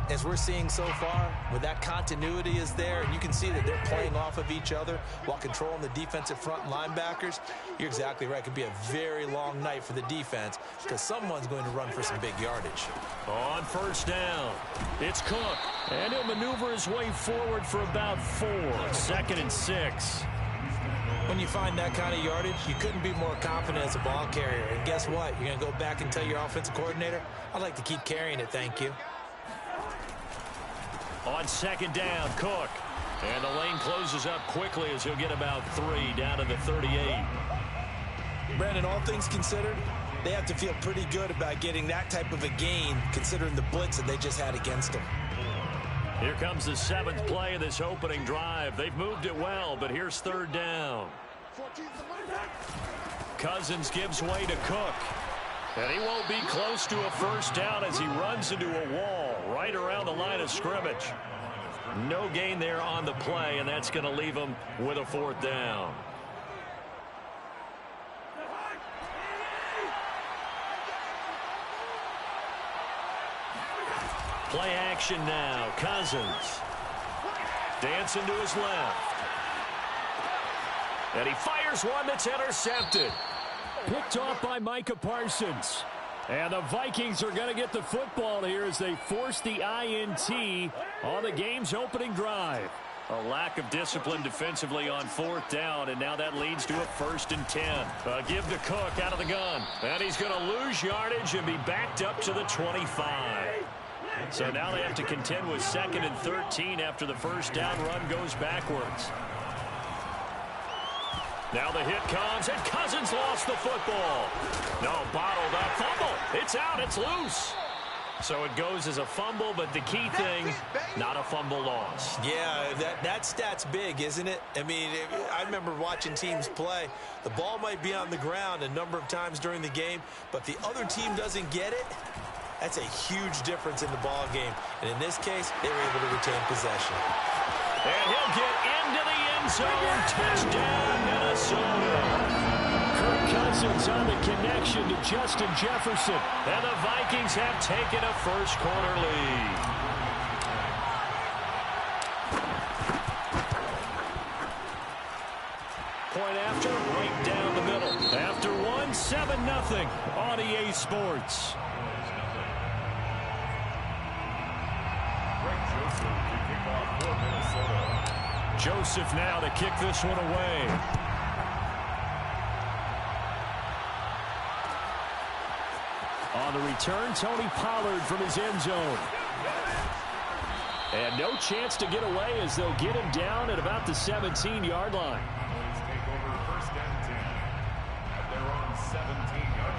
as we're seeing so far, when that continuity is there, and you can see that they're playing off of each other while controlling the defensive front linebackers, you're exactly right. It could be a very long night for the defense because someone's going to run for some big yardage. On first down, it's Cook, and he'll maneuver his way forward for about 4. Second and 6. When you find that kind of yardage, you couldn't be more confident as a ball carrier. And guess what? You're going to go back and tell your offensive coordinator, I'd like to keep carrying it, thank you. On second down, Cook. And the lane closes up quickly as he'll get about 3 down to the 38. Brandon, all things considered, they have to feel pretty good about getting that type of a gain considering the blitz that they just had against them. Here comes the 7th play of this opening drive. They've moved it well, but here's third down. Cousins gives way to Cook. And he won't be close to a first down as he runs into a wall right around the line of scrimmage. No gain there on the play, and that's going to leave him with a 4th down. Play action now. Cousins. Dancing to his left. And he fires one that's intercepted. Picked off by Micah Parsons. And the Vikings are going to get the football here as they force the INT on the game's opening drive. A lack of discipline defensively on 4th down, and now that leads to a 1st and 10. Give to Cook out of the gun. And he's going to lose yardage and be backed up to the 25. So now they have to contend with 2nd and 13 after the first down run goes backwards. Now the hit comes, and Cousins lost the football. No, bottled up. Fumble. It's out. It's loose. So it goes as a fumble, but the key thing, not a fumble loss. Yeah, that stat's big, isn't it? I mean, I remember watching teams play. The ball might be on the ground a number of times during the game, but the other team doesn't get it. That's a huge difference in the ball game. And in this case, they were able to retain possession. And he'll get into the end zone. Touchdown, Minnesota. Kirk Cousins on the connection to Justin Jefferson. And the Vikings have taken a first-quarter lead. Point after, right down the middle. After one, 7-0 on EA Sports. Joseph now to kick this one away. On the return, Tony Pollard from his end zone. And no chance to get away as they'll get him down at about the 17-yard line.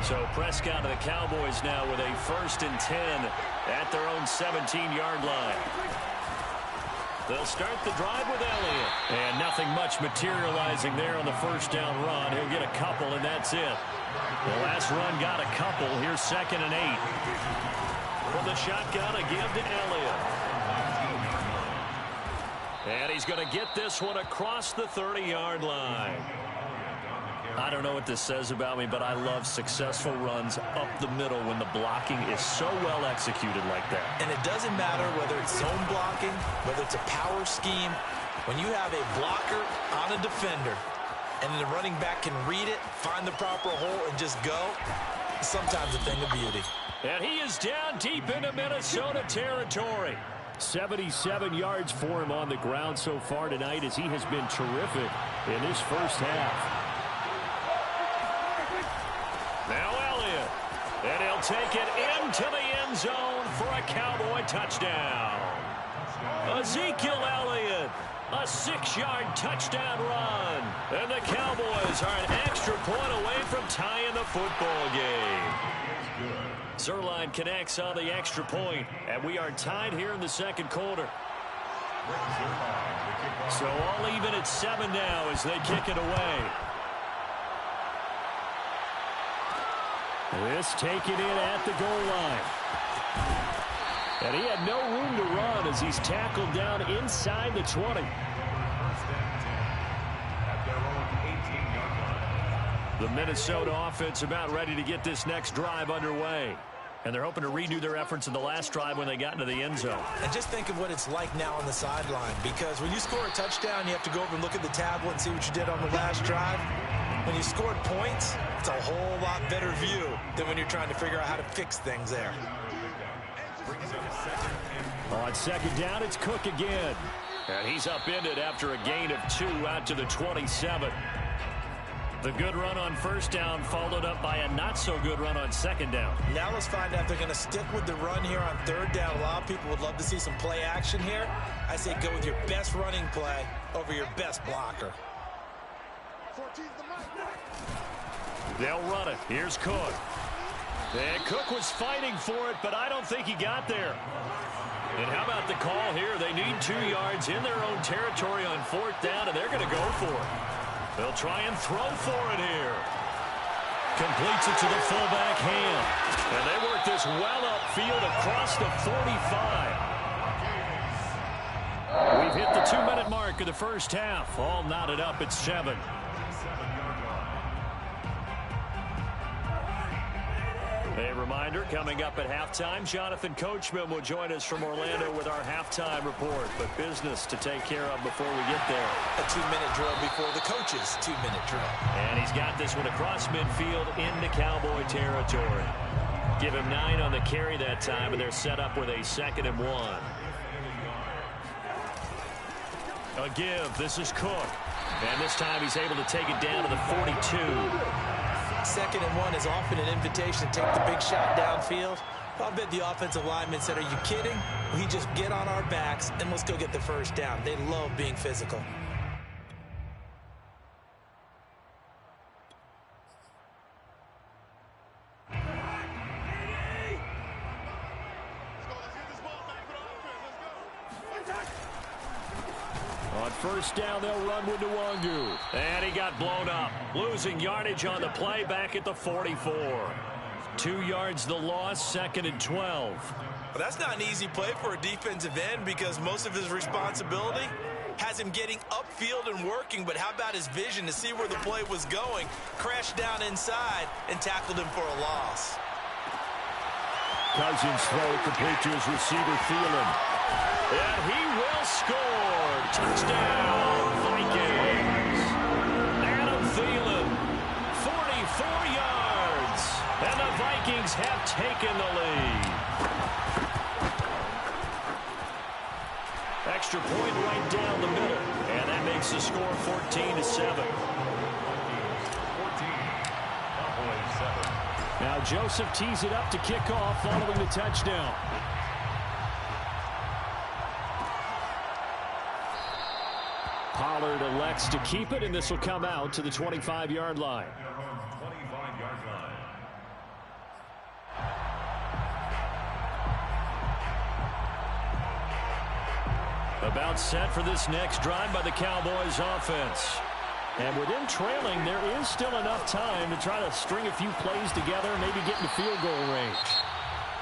So Prescott and the Cowboys now with a 1st and 10 at their own 17-yard line. They'll start the drive with Elliott. And nothing much materializing there on the first down run. He'll get a couple, and that's it. The last run got a couple. Here's 2nd and 8. From the shotgun, a give to Elliott. And he's going to get this one across the 30-yard line. I don't know what this says about me, but I love successful runs up the middle when the blocking is so well executed like that. And it doesn't matter whether it's zone blocking, whether it's a power scheme. When you have a blocker on a defender and the running back can read it, find the proper hole, and just go, sometimes a thing of beauty. And he is down deep into Minnesota territory. 77 yards for him on the ground so far tonight as he has been terrific in this first half. Now Elliott, and he'll take it into the end zone for a Cowboy touchdown. Ezekiel Elliott, a 6-yard touchdown run. And the Cowboys are an extra point away from tying the football game. Zerline connects on the extra point, and we are tied here in the second quarter. So all even at 7 now as they kick it away. This taken in at the goal line. And he had no room to run as he's tackled down inside the 20. The Minnesota offense about ready to get this next drive underway. And they're hoping to redo their efforts in the last drive when they got into the end zone. And just think of what it's like now on the sideline. Because when you score a touchdown, you have to go over and look at the tablet and see what you did on the last drive. When you scored points, it's a whole lot better view than when you're trying to figure out how to fix things there. On 2nd down, it's Cook again. And he's upended after a gain of 2 out to the 27. The good run on 1st down followed up by a not-so-good run on 2nd down. Now let's find out if they're going to stick with the run here on 3rd down. A lot of people would love to see some play action here. I say go with your best running play over your best blocker. They'll run it. Here's Cook. And Cook was fighting for it, but I don't think he got there. And how about the call here? They need 2 yards in their own territory on 4th down, and they're going to go for it. They'll try and throw for it here. Completes it to the fullback hand. And they work this well upfield across the 45. We've hit the 2-minute mark of the first half. All knotted up at 7. A reminder, coming up at halftime, Jonathan Coachman will join us from Orlando with our halftime report. But business to take care of before we get there. A 2-minute drill before the coach's 2-minute drill. And he's got this one across midfield into Cowboy territory. Give him 9 on the carry that time, and they're set up with a 2nd and 1. A give. This is Cook. And this time he's able to take it down to the 42. 2nd and 1 is often an invitation to take the big shot downfield. I'll bet the offensive lineman said, are you kidding? We just get on our backs and let's go get the 1st down. They love being physical. On 1st down, they'll run with Nwangu. And he got blown up. Losing yardage on the play back at the 44. 2 yards the loss, 2nd and 12. Well, that's not an easy play for a defensive end because most of his responsibility has him getting upfield and working. But how about his vision to see where the play was going? Crashed down inside and tackled him for a loss. Cousins throw complete to his receiver, Thielen. And he will score. Touchdown, Vikings. Adam Thielen, 44 yards. And the Vikings have taken the lead. A extra point right down the middle. And that makes the score 14-7. Now Joseph tees it up to kick off following the touchdown. Pollard elects to keep it, and this will come out to the 25-yard line. About set for this next drive by the Cowboys offense. And with them trailing, there is still enough time to try to string a few plays together, maybe get into field goal range.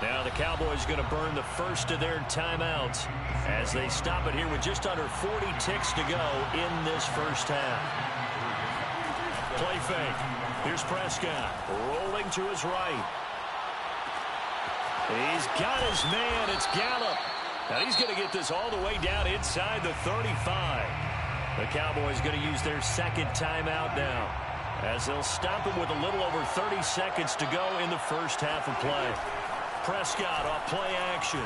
Now the Cowboys going to burn the first of their timeouts as they stop it here with just under 40 ticks to go in this first half. Play fake. Here's Prescott rolling to his right. He's got his man. It's Gallup. Now he's going to get this all the way down inside the 35. The Cowboys going to use their second timeout now as they'll stop him with a little over 30 seconds to go in the first half of play. Prescott off play action.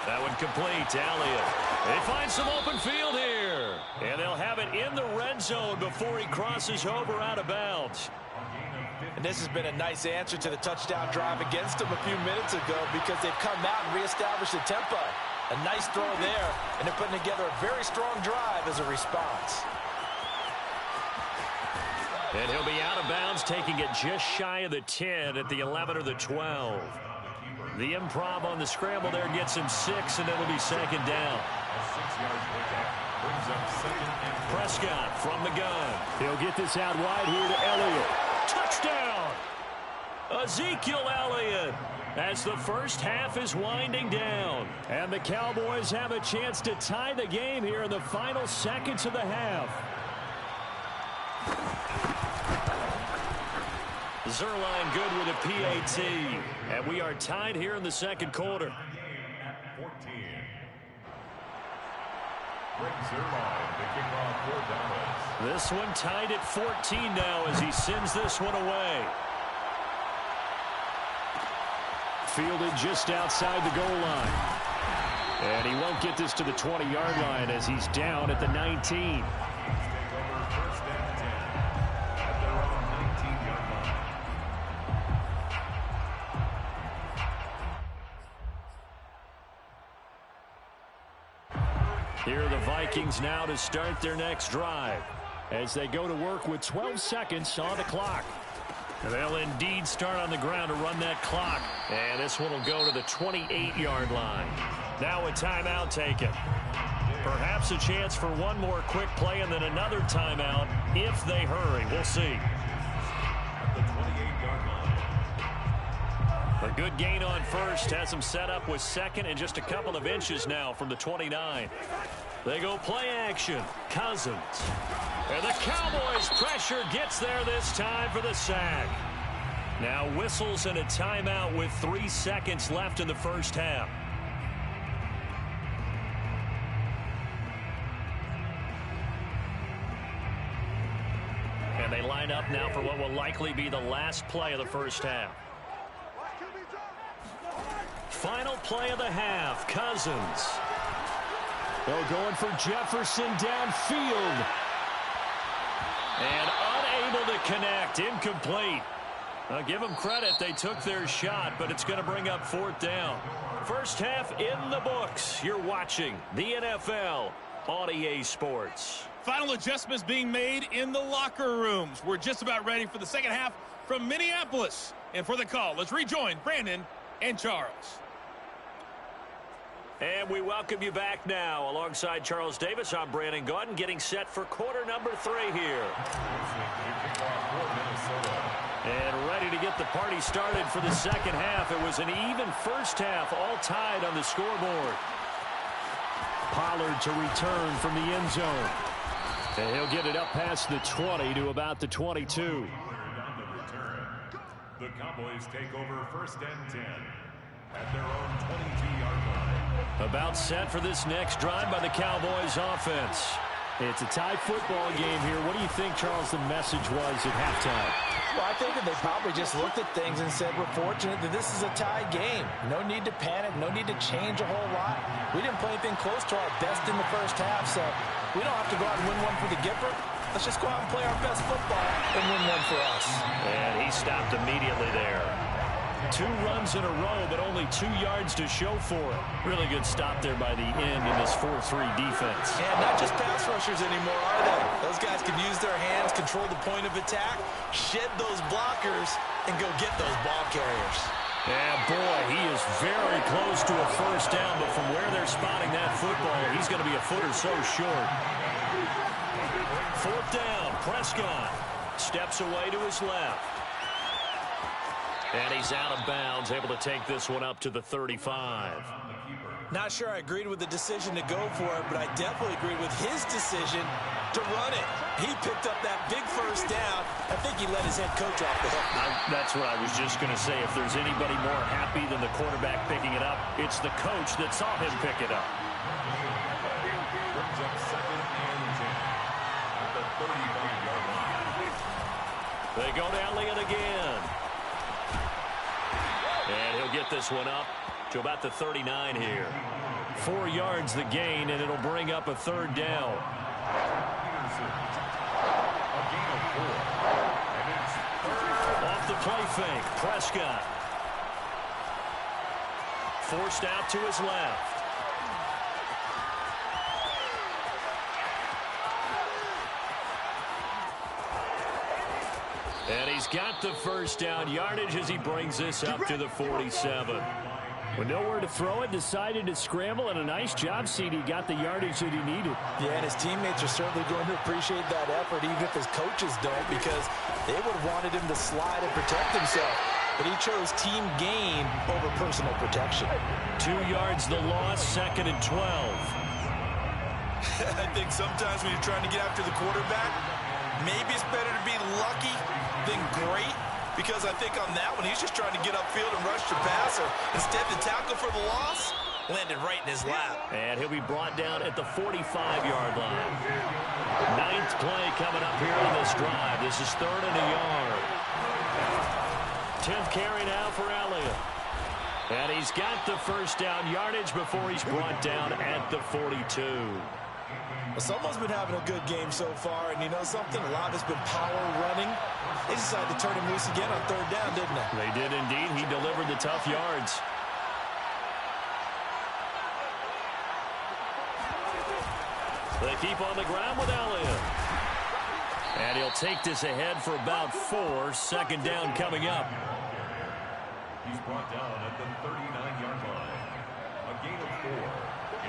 That one complete to Elliott. They find some open field here. And they'll have it in the red zone before he crosses over out of bounds. And this has been a nice answer to the touchdown drive against them a few minutes ago because they've come out and reestablished the tempo. A nice throw there, and they're putting together a very strong drive as a response. And he'll be out of bounds, taking it just shy of the 10 at the 11 or the 12. The improv on the scramble there gets him 6, and it'll be second down. Prescott from the gun. He'll get this out wide here to Elliott. Touchdown! Ezekiel Elliott, as the first half is winding down. And the Cowboys have a chance to tie the game here in the final seconds of the half. Zerline good with a PAT. And we are tied here in the second quarter. This one tied at 14 now as he sends this one away. Fielded just outside the goal line. And he won't get this to the 20-yard line as he's down at the 19. Here are the Vikings now to start their next drive as they go to work with 12 seconds on the clock. They'll indeed start on the ground to run that clock. And this one will go to the 28-yard line. Now a timeout taken. Perhaps a chance for one more quick play and then another timeout if they hurry. We'll see. A good gain on first has them set up with second and just a couple of inches now from the 29. They go play action. Cousins. And the Cowboys pressure gets there this time for the sack. Now whistles and a timeout with 3 seconds left in the first half. And they line up now for what will likely be the last play of the first half. Final play of the half. Cousins. They're going for Jefferson downfield. And unable to connect. Incomplete. Give them credit. They took their shot, but it's going to bring up fourth down. First half in the books. You're watching the NFL on EA Sports. Final adjustments being made in the locker rooms. We're just about ready for the second half from Minneapolis. And for the call, let's rejoin Brandon and Charles. And we welcome you back now. Alongside Charles Davis, I'm Brandon Gaudin, getting set for quarter number 3 here. And ready to get the party started for the second half. It was an even first half, all tied on the scoreboard. Pollard to return from the end zone. And he'll get it up past the 20 to about the 22. The Cowboys take over first and 10 at their own 22-yard line. About set for this next drive by the Cowboys offense. It's a tie football game here. What do you think, Charles, the message was at halftime? Well, I think that they probably just looked at things and said, we're fortunate that this is a tie game. No need to panic, no need to change a whole lot. We didn't play anything close to our best in the first half, so we don't have to go out and win one for the Gipper. Let's just go out and play our best football and win one for us. And he stopped immediately there. 2 runs in a row, but only 2 yards to show for it. Really good stop there by the end in this 4-3 defense. And not just pass rushers anymore, are they? Those guys can use their hands, control the point of attack, shed those blockers, and go get those ball carriers. Yeah, boy, he is very close to a first down, but from where they're spotting that football, he's going to be a foot or so short. 4th down, Prescott steps away to his left. And he's out of bounds, able to take this one up to the 35. Not sure I agreed with the decision to go for it, but I definitely agreed with his decision to run it. He picked up that big first down. I think he let his head coach off the hook. That's what I was just going to say. If there's anybody more happy than the quarterback picking it up, it's the coach that saw him pick it up. Brings up 2nd and 10 at the 35-yard line. They go to Elliott again. And he'll get this one up to about the 39 here. 4 yards the gain, and it'll bring up a 3rd down. A gain of 4. And it's 3rd. Off the play fake, Prescott. Forced out to his left. And he's got the first down yardage as he brings this up to the 47. With nowhere to throw it, decided to scramble, and a nice job, CD. Got the yardage that he needed. Yeah, and his teammates are certainly going to appreciate that effort, even if his coaches don't, because they would have wanted him to slide and protect himself. But he chose team gain over personal protection. 2 yards the loss, 2nd and 12. I think sometimes when you're trying to get after the quarterback, maybe it's better to be lucky than great, because I think on that one, he's just trying to get upfield and rush the passer. Instead, the tackle for the loss landed right in his lap. And he'll be brought down at the 45-yard line. 9th play coming up here on this drive. This is 3rd and a yard. 10th carry now for Elliott. And he's got the first down yardage before he's brought down at the 42. Well, someone's been having a good game so far, and you know something? A lot has been power running. They decided to turn him loose again on 3rd down, didn't they? They did indeed. He delivered the tough yards. They keep on the ground with Elliott. And he'll take this ahead for about 4. 2nd down coming up. He's brought down at the 39-yard line. A gain of 4.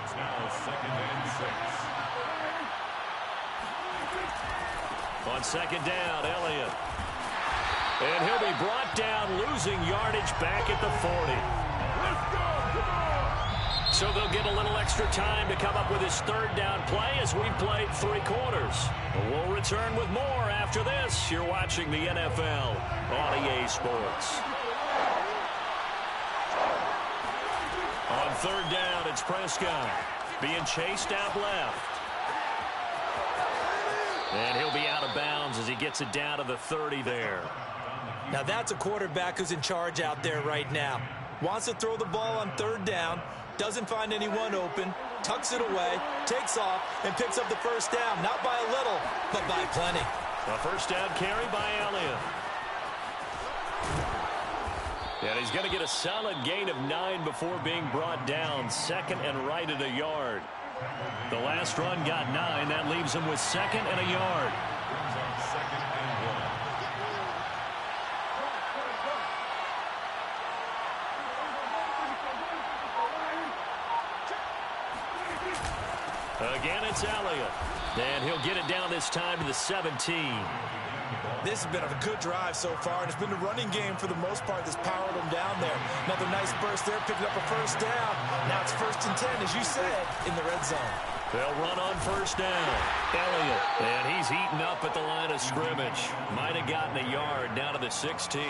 It's now 2nd and 6. On 2nd down, Elliott. And he'll be brought down, losing yardage back at the 40. So they'll get a little extra time to come up with his 3rd down play as we've played 3 quarters. We'll return with more after this. You're watching the NFL on EA Sports. On 3rd down, it's Prescott being chased out left. And he'll be out of bounds as he gets it down to the 30 there. Now that's a quarterback who's in charge out there right now. Wants to throw the ball on 3rd down, doesn't find anyone open, tucks it away, takes off, and picks up the first down. Not by a little, but by plenty. A first down carry by Elliott. And he's going to get a solid gain of 9 before being brought down. 2nd and right at a yard. The last run got 9. That leaves him with 2nd and a yard. Brings up 2nd and 1. Again, it's Elliott. And he'll get it down this time to the 17. This has been a good drive so far, and it's been the running game for the most part that's powered them down there. Another nice burst there, picking up a first down. Now it's 1st and 10, as you said, in the red zone. They'll run on 1st down. Elliott, and he's eaten up at the line of scrimmage. Might have gotten a yard down to the 16.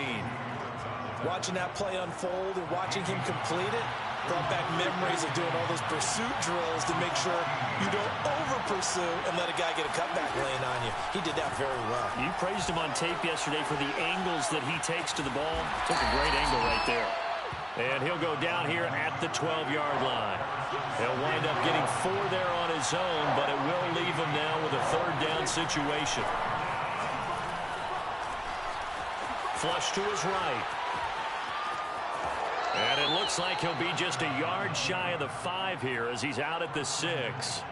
Watching that play unfold and watching him complete it, Brought back memories of doing all those pursuit drills to make sure you don't over-pursue and let a guy get a cutback lane on you. He did that very well. You praised him on tape yesterday for the angles that he takes to the ball. Took a great angle right there. And he'll go down here at the 12-yard line. He'll wind up getting 4 there on his own, but it will leave him now with a third down situation. Flush to his right. And it looks like he'll be just a yard shy of the 5 here as he's out at the 6.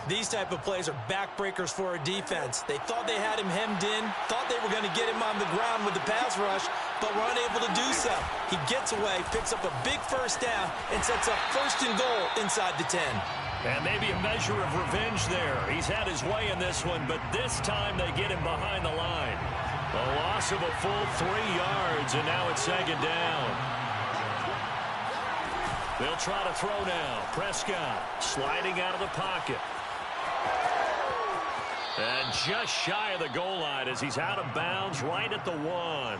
These type of plays are backbreakers for a defense. They thought they had him hemmed in, thought they were going to get him on the ground with the pass rush, but were unable to do so. He gets away, picks up a big first down, and sets up 1st and goal inside the 10. And maybe a measure of revenge there. He's had his way in this one, but this time they get him behind the line. A loss of a full 3 yards, and now it's 2nd down. They'll try to throw now. Prescott sliding out of the pocket. And just shy of the goal line as he's out of bounds right at the 1.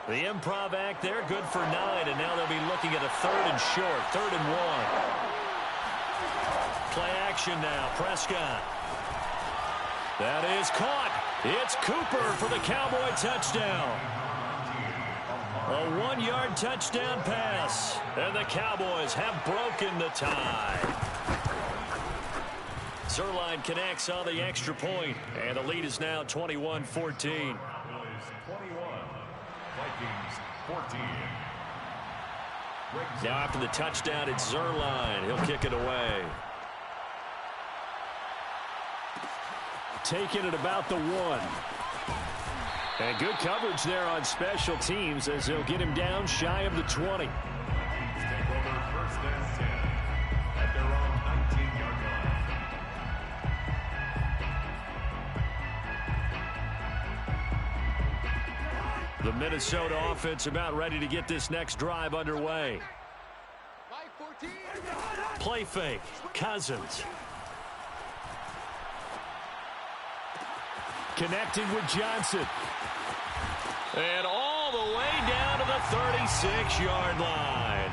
The improv act there, good for 9, and now they'll be looking at a 3rd and short, 3rd and 1. Play action now, Prescott. That is caught. It's Cooper for the Cowboy touchdown. A 1-yard touchdown pass, and the Cowboys have broken the tie. Zerline connects on the extra point, and the lead is now 21-14. 21, Vikings 14. Now after the touchdown, it's Zerline. He'll kick it away. Taking it about the 1. And good coverage there on special teams as they'll get him down shy of the 20. Take over 1st and 10 at their own 19-yard line. The Minnesota offense about ready to get this next drive underway. Play fake. Cousins. Connecting with Johnson. And all the way down to the 36-yard line.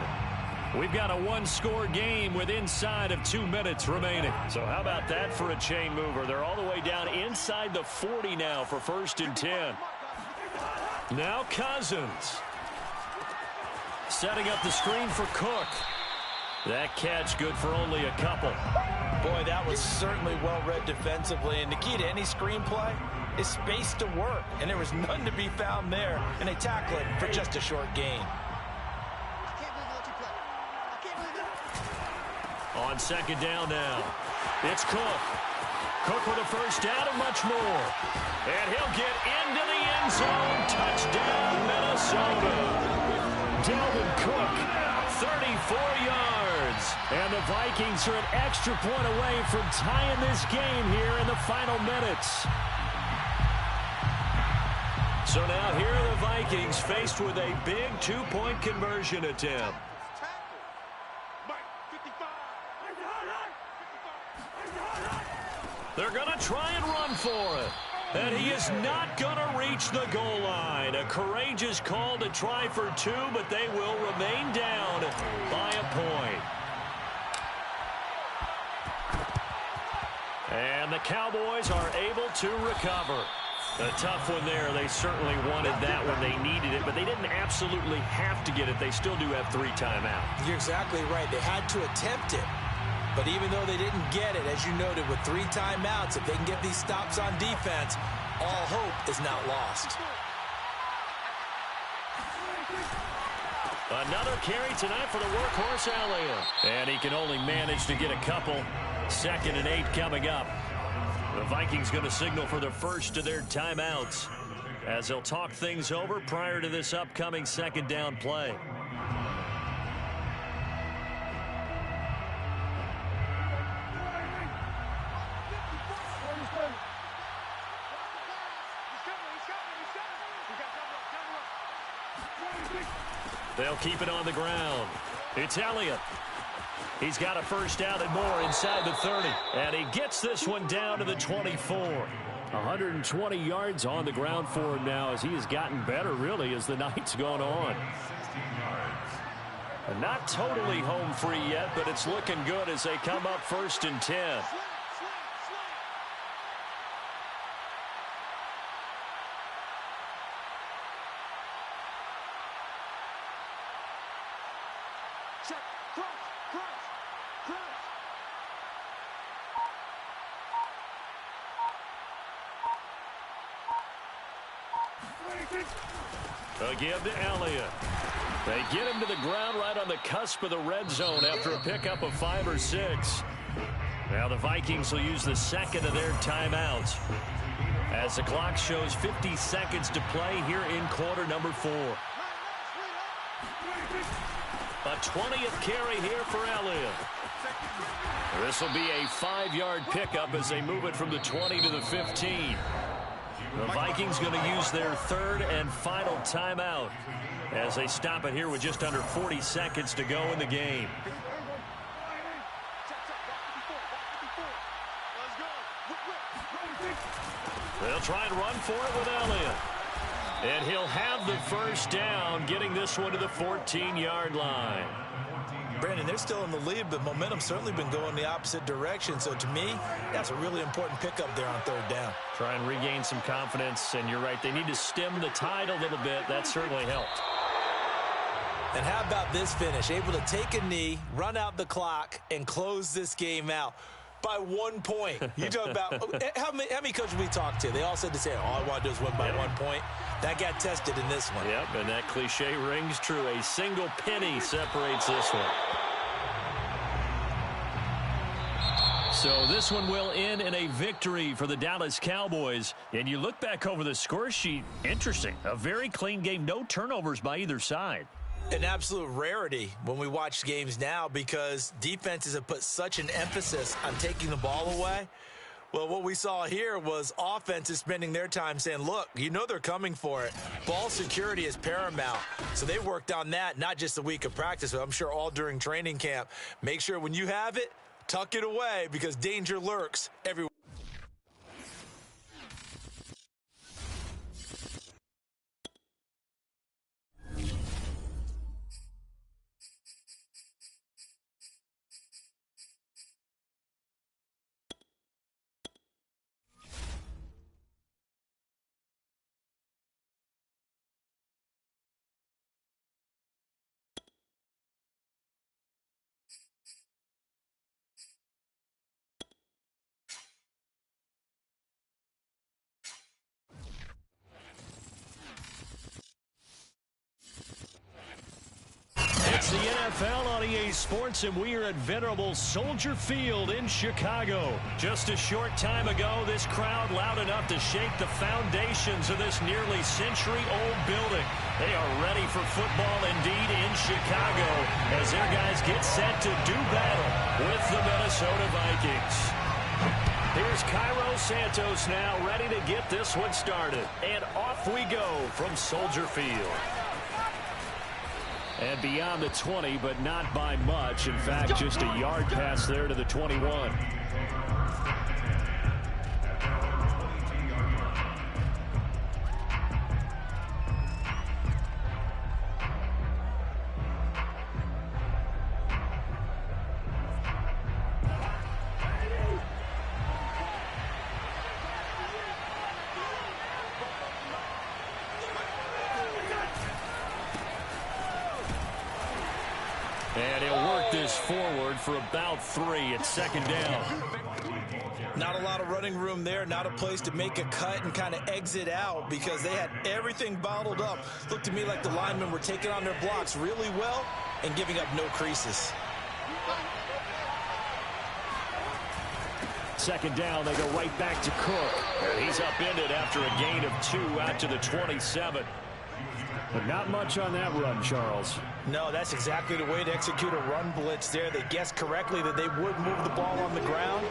We've got a 1-score game with inside of 2 minutes remaining. So how about that for a chain mover? They're all the way down inside the 40 now for 1st and 10. Now Cousins. Setting up the screen for Cook. That catch good for only a couple. Boy, that was certainly well-read defensively, and the key to any screenplay is space to work, and there was none to be found there, and they tackle it for just a short gain. On 2nd down now, it's Cook. Cook with a first down and much more. And he'll get into the end zone. Touchdown, Minnesota. Dalvin Cook, 34 yards. And the Vikings are an extra point away from tying this game here in the final minutes. So now here are the Vikings faced with a big 2-point conversion attempt. They're going to try and run for it. And he is not going to reach the goal line. A courageous call to try for 2, but they will remain down by a point. And the Cowboys are able to recover. A tough one there. They certainly wanted that when they needed it, but they didn't absolutely have to get it. They still do have 3 timeouts. You're exactly right. They had to attempt it. But even though they didn't get it, as you noted, with 3 timeouts, if they can get these stops on defense, all hope is not lost. Another carry tonight for the workhorse Elliott. And he can only manage to get a couple. 2nd and 8 coming up. The Vikings going to signal for the first of their timeouts as they'll talk things over prior to this upcoming 2nd down play. They'll keep it on the ground. It's Elliott. He's got a first down and more inside the 30. And he gets this one down to the 24. 120 yards on the ground for him now as he has gotten better, really, as the night's gone on. 16 yards. Not totally home free yet, but it's looking good as they come up 1st and 10. Again to Elliott. They get him to the ground right on the cusp of the red zone after a pickup of 5 or 6. Now the Vikings will use the second of their timeouts as the clock shows 50 seconds to play here in quarter number 4. A 20th carry here for Elliott. This will be a 5-yard pickup as they move it from the 20 to the 15. The Vikings going to use their 3rd and final timeout as they stop it here with just under 40 seconds to go in the game. They'll try and run for it with Elliott. And he'll have the first down, getting this one to the 14-yard line. Brandon, they're still in the lead, but momentum's certainly been going the opposite direction. So to me, that's a really important pickup there on 3rd down. Try and regain some confidence, and you're right. They need to stem the tide a little bit. That certainly helped. And how about this finish? Able to take a knee, run out the clock, and close this game out by 1 point. You talk about how many coaches we talked to? They all said the same. All I want to do is win by 1 point. That got tested in this one. Yep, and that cliche rings true. A single penny separates this one. So this one will end in a victory for the Dallas Cowboys. And you look back over the score sheet, interesting. A very clean game, no turnovers by either side. An absolute rarity when we watch games now because defenses have put such an emphasis on taking the ball away. Well, what we saw here was offenses spending their time saying, look, you know they're coming for it. Ball security is paramount. So they worked on that, not just a week of practice, but I'm sure all during training camp. Make sure when you have it, tuck it away because danger lurks everywhere. It's the NFL on EA Sports, and we are at venerable Soldier Field in Chicago. Just a short time ago, this crowd loud enough to shake the foundations of this nearly century-old building. They are ready for football indeed in Chicago as their guys get set to do battle with the Minnesota Vikings. Here's Cairo Santos now ready to get this one started. And off we go from Soldier Field. And beyond the 20, but not by much. In fact, just a yard pass there to the 21. And he'll work this forward for about 3. It's 2nd down. Not a lot of running room there, not a place to make a cut and kind of exit out because they had everything bottled up. Looked to me like the linemen were taking on their blocks really well and giving up no creases. 2nd down, they go right back to Cook. And he's upended after a gain of 2 out to the 27. But not much on that run, Charles. No, that's exactly the way to execute a run blitz there. They guessed correctly that they would move the ball on the ground,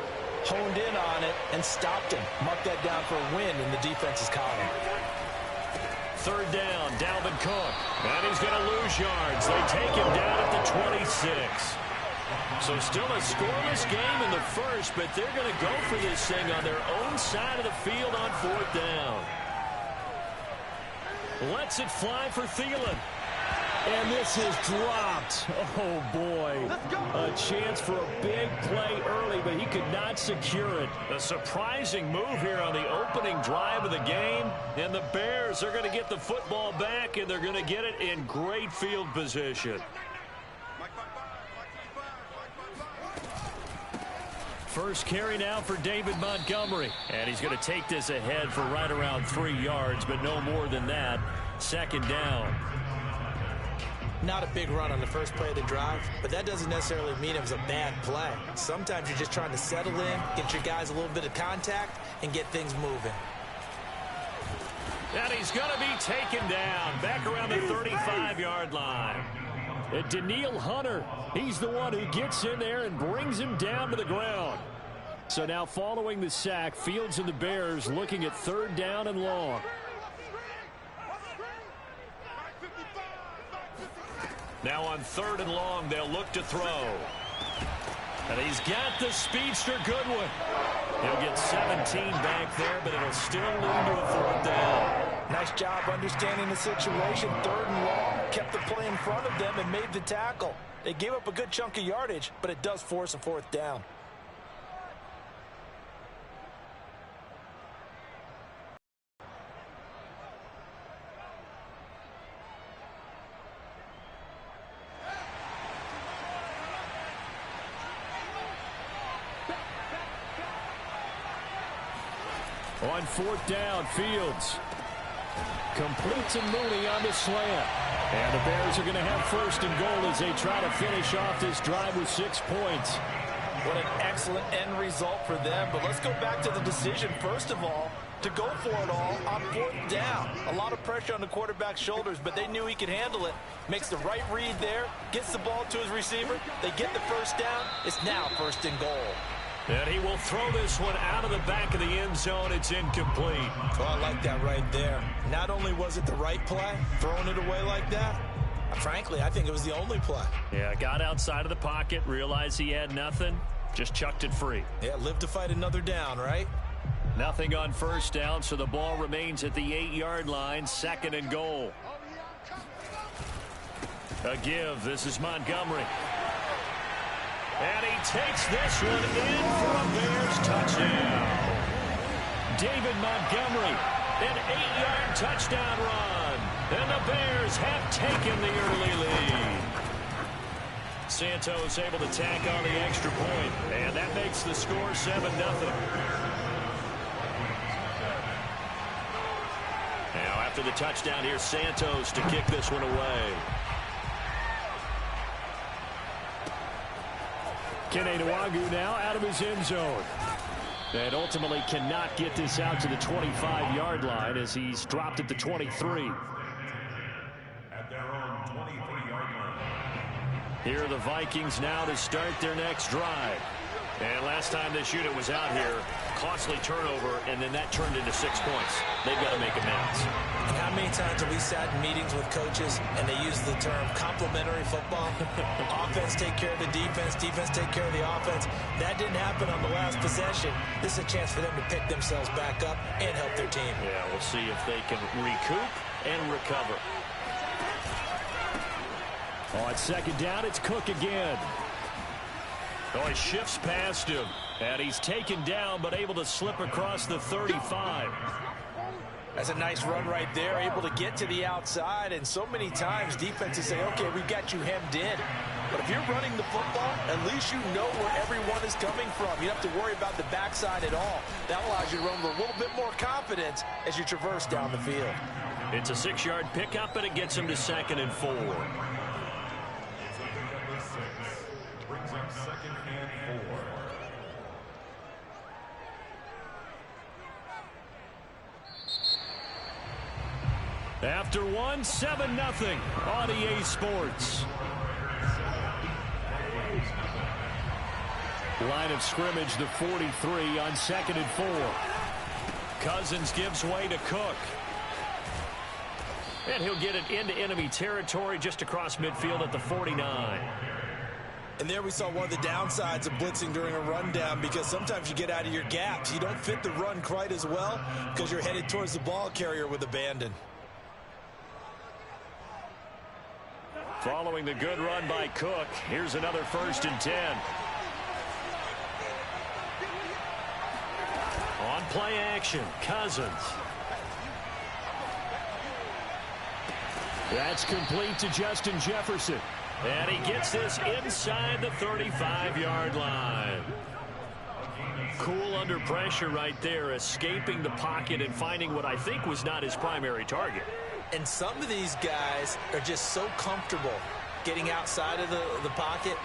honed in on it, and stopped him. Marked that down for a win in the defense's column. 3rd down, Dalvin Cook. And he's going to lose yards. They take him down at the 26. So still a scoreless game in the first, but they're going to go for this thing on their own side of the field on 4th down. Lets it fly for Thielen. And this is dropped. Oh, boy. A chance for a big play early, but he could not secure it. A surprising move here on the opening drive of the game. And the Bears are going to get the football back, and they're going to get it in great field position. First carry now for David Montgomery. And he's going to take this ahead for right around 3 yards, but no more than that. Second down. Not a big run on the first play of the drive, but that doesn't necessarily mean it was a bad play. Sometimes you're just trying to settle in, get your guys a little bit of contact, and get things moving. And he's going to be taken down back around the 35-yard line. And Daniil Hunter, he's the one who gets in there and brings him down to the ground. So now following the sack, Fields and the Bears looking at third down and long. Now on third and long, they'll look to throw. And he's got the speedster Goodwin. He'll get 17 back there, but it'll still lead to a fourth down. Nice job understanding the situation. Third and long, kept the play in front of them and made the tackle. They gave up a good chunk of yardage, but it does force a fourth down. On fourth down, Fields completes and Mooney on the slant. And the Bears are going to have first and goal as they try to finish off this drive with 6 points. What an excellent end result for them. But let's go back to the decision, first of all, to go for it all on fourth down. A lot of pressure on the quarterback's shoulders, but they knew he could handle it. Makes the right read there, gets the ball to his receiver. They get the first down. It's now first and goal. And he will throw this one out of the back of the end zone. It's incomplete. Oh, I like that right there. Not only was it the right play, throwing it away like that, frankly, I think it was the only play. Yeah, got outside of the pocket, realized he had nothing, just chucked it free. Yeah, live to fight another down, right? Nothing on first down, so the ball remains at the 8-yard line, second and goal. A give. This is Montgomery. And he takes this one in for a Bears touchdown. David Montgomery, an 8-yard touchdown run. And the Bears have taken the early lead. Santos able to tack on the extra point. And that makes the score 7-0. Now after the touchdown, here's Santos to kick this one away. Kene Nwagu now out of his end zone. And ultimately cannot get this out to the 25-yard line as he's dropped at the 23. At their own 23-yard line. Here are the Vikings now to start their next drive. And last time this unit was out here, costly turnover, and then that turned into 6 points. They've got to make amends. And how many times have we sat in meetings with coaches and they use the term complementary football? Offense take care of the defense, defense take care of the offense. That didn't happen on the last possession. This is a chance for them to pick themselves back up and help their team. Yeah, we'll see if they can recoup and recover. On second down, it's Cook again. Oh, he shifts past him, and he's taken down but able to slip across the 35. That's a nice run right there, able to get to the outside, and so many times defenses say, okay, we've got you hemmed in. But if you're running the football, at least you know where everyone is coming from. You don't have to worry about the backside at all. That allows you to run with a little bit more confidence as you traverse down the field. It's a 6-yard pickup, and it gets him to 2nd and 4. Brings up 2nd and 4. After one, 7-0 on EA Sports. Line of scrimmage, the 43 on 2nd and 4. Cousins gives way to Cook. And he'll get it into enemy territory just across midfield at the 49. And there we saw one of the downsides of blitzing during a rundown, because sometimes you get out of your gaps. You don't fit the run quite as well because you're headed towards the ball carrier with abandon. Following the good run by Cook, here's another 1st and 10. On play action, Cousins. That's complete to Justin Jefferson. And he gets this inside the 35-yard line. Cool under pressure right there, escaping the pocket and finding what I think was not his primary target. And some of these guys are just so comfortable getting outside of the pocket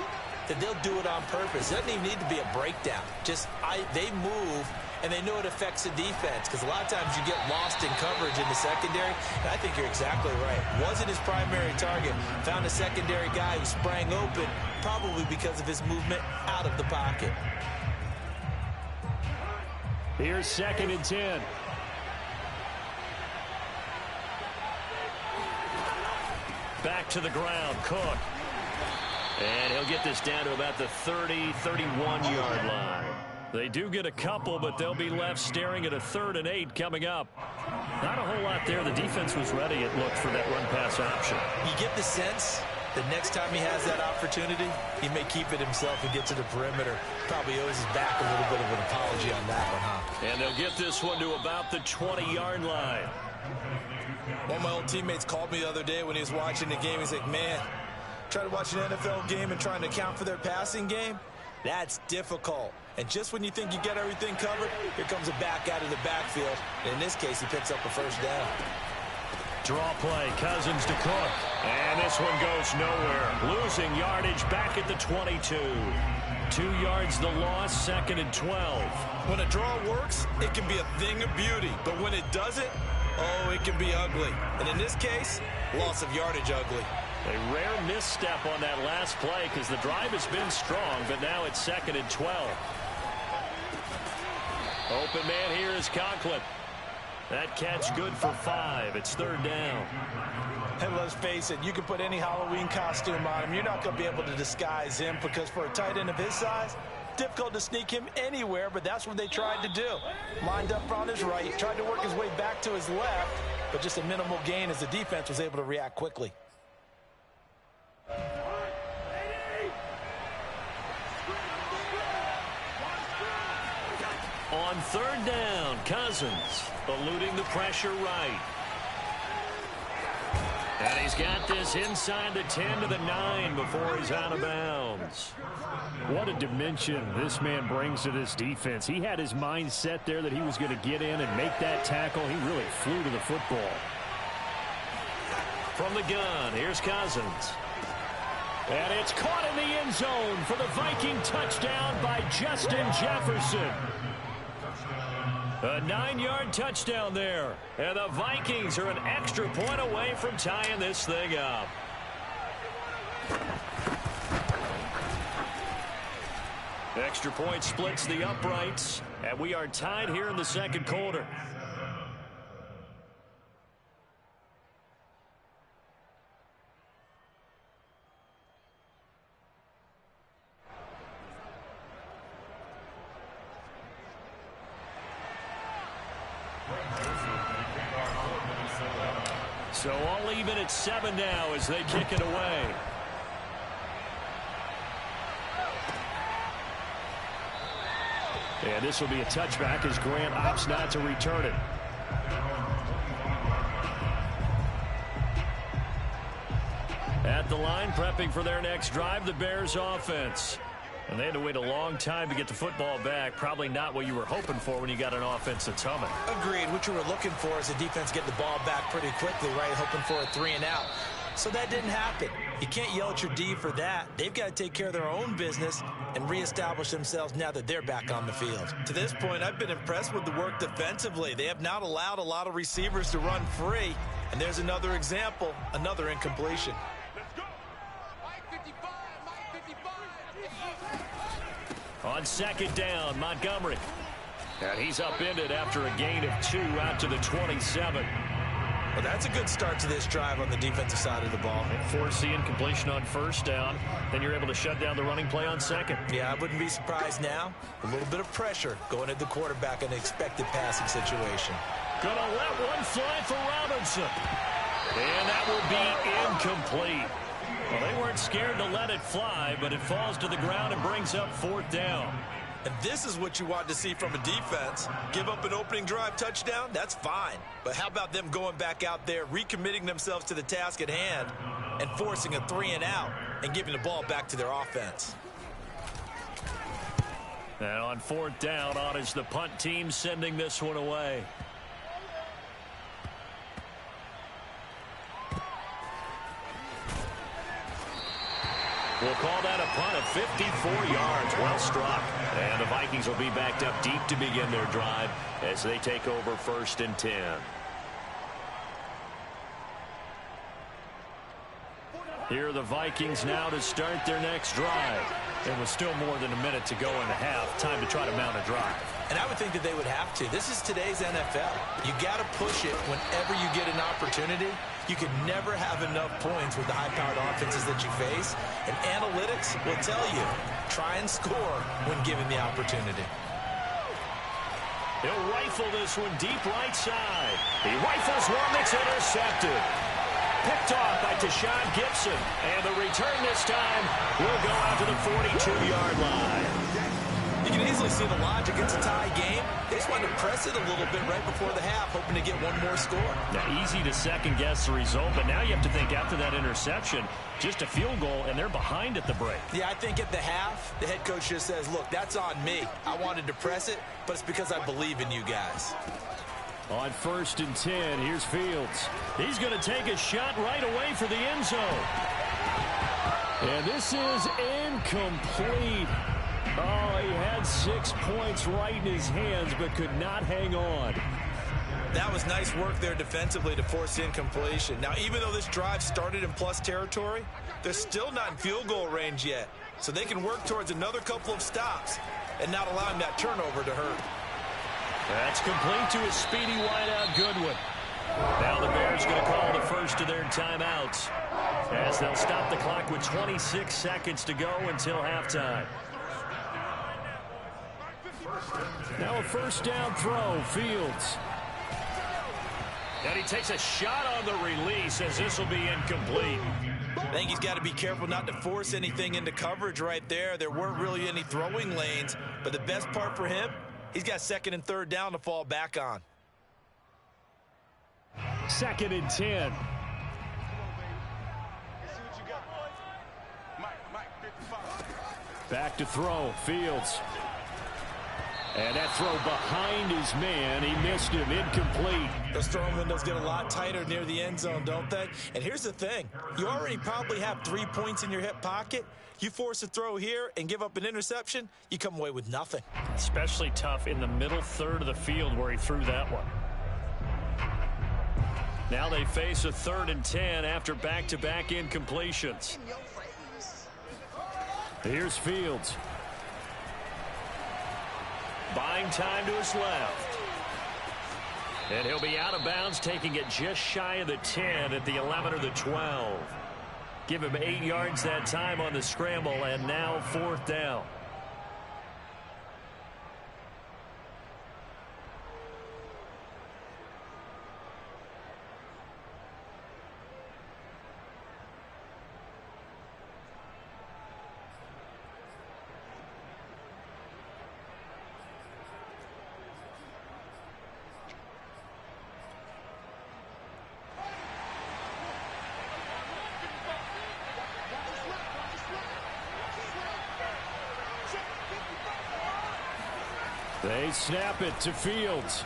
that they'll do it on purpose. It doesn't even need to be a breakdown. They move, and they know it affects the defense, because a lot of times you get lost in coverage in the secondary, and I think you're exactly right. Wasn't his primary target. Found a secondary guy who sprang open, probably because of his movement out of the pocket. Here's 2nd and 10. Back to the ground, Cook. And he'll get this down to about the 30, 31-yard line. They do get a couple, but they'll be left staring at a 3rd and 8 coming up. Not a whole lot there. The defense was ready, it looked, for that run-pass option. You get the sense that next time he has that opportunity, he may keep it himself and get to the perimeter. Probably owes his back a little bit of an apology on that one, huh? And they'll get this one to about the 20-yard line. One of my old teammates called me the other day when he was watching the game. He's like, man, try to watch an NFL game and trying to account for their passing game? That's difficult. And just when you think you get everything covered, here comes a back out of the backfield. And in this case, he picks up a 1st down. Draw play, Cousins to Cook. And this one goes nowhere. Losing yardage back at the 22. 2 yards the loss, 2nd and 12. When a draw works, it can be a thing of beauty. But when it doesn't, oh, it can be ugly. And in this case, loss of yardage ugly. A rare misstep on that last play because the drive has been strong, but now it's 2nd and 12. Open man here is Conklin. That catch good for 5. It's 3rd down. And let's face it, you can put any Halloween costume on him. You're not going to be able to disguise him, because for a tight end of his size, difficult to sneak him anywhere, but that's what they tried to do. Lined up on his right, tried to work his way back to his left, but just a minimal gain as the defense was able to react quickly. On 3rd down, Cousins eluding the pressure right. And he's got this inside the 10 to the 9 before he's out of bounds. What a dimension this man brings to this defense. He had his mind set there that he was going to get in and make that tackle. He really flew to the football. From the gun, here's Cousins. And it's caught in the end zone for the Viking touchdown by Justin Jefferson. A 9-yard touchdown there. And the Vikings are an extra point away from tying this thing up. Extra point splits the uprights. And we are tied here in the 2nd quarter. So all even at 7 now as they kick it away. And this will be a touchback as Grant opts not to return it. At the line, prepping for their next drive, the Bears offense. And they had to wait a long time to get the football back. Probably not what you were hoping for when you got an offense that's humming. Agreed. What you were looking for is the defense getting the ball back pretty quickly, right? Hoping for a 3 and out. So that didn't happen. You can't yell at your D for that. They've got to take care of their own business and reestablish themselves now that they're back on the field. To this point, I've been impressed with the work defensively. They have not allowed a lot of receivers to run free. And there's another example, another incompletion. On 2nd down, Montgomery. And he's upended after a gain of 2 out to the 27. Well, that's a good start to this drive on the defensive side of the ball. Force the incompletion on 1st down. Then you're able to shut down the running play on 2nd. Yeah, I wouldn't be surprised now. A little bit of pressure going at the quarterback in an expected passing situation. Gonna let one fly for Robinson. And that will be incomplete. Well, they weren't scared to let it fly, but it falls to the ground and brings up 4th down. And this is what you want to see from a defense. Give up an opening drive touchdown, that's fine. But how about them going back out there, recommitting themselves to the task at hand, and forcing a 3-and-out and giving the ball back to their offense. And on 4th down, on is the punt team sending this one away. We'll call that a punt of 54 yards. Well struck. And the Vikings will be backed up deep to begin their drive as they take over 1st and 10. Here are the Vikings now to start their next drive. It was still more than a minute to go in the half. Time to try to mount a drive. And I would think that they would have to. This is today's NFL. You got to push it whenever you get an opportunity. You can never have enough points with the high-powered offenses that you face. And analytics will tell you, try and score when given the opportunity. He'll rifle this one deep right side. He rifles one that's intercepted. Picked off by Deshaun Gibson. And the return this time will go out to the 42-yard line. You can easily see the logic. It's a tie game. They just wanted to press it a little bit right before the half, hoping to get one more score. Now, easy to second-guess the result, but now you have to think after that interception, just a field goal, and they're behind at the break. Yeah, I think at the half, the head coach just says, look, that's on me. I wanted to press it, but it's because I believe in you guys. On 1st and 10, here's Fields. He's going to take a shot right away for the end zone. And this is incomplete. Oh, he had 6 points right in his hands, but could not hang on. That was nice work there defensively to force incompletion. Now, even though this drive started in plus territory, they're still not in field goal range yet. So they can work towards another couple of stops and not allowing that turnover to hurt. That's complete to a speedy wideout Goodwin. Now the Bears going to call the first of their timeouts as they'll stop the clock with 26 seconds to go until halftime. Now a 1st down throw, Fields. And he takes a shot on the release as this will be incomplete. I think he's got to be careful not to force anything into coverage right there. There weren't really any throwing lanes, but the best part for him, he's got 2nd and 3rd down to fall back on. 2nd and 10. Back to throw, Fields. And that throw behind his man. He missed him. Incomplete. Those throwing windows get a lot tighter near the end zone, don't they? And here's the thing. You already probably have 3 points in your hip pocket. You force a throw here and give up an interception, you come away with nothing. Especially tough in the middle third of the field where he threw that one. Now they face a 3rd and 10 after back-to-back incompletions. Here's Fields. Buying time to his left. And he'll be out of bounds, taking it just shy of the 10 at the 11 or the 12. Give him 8 yards that time on the scramble, and now 4th down. They snap it to Fields.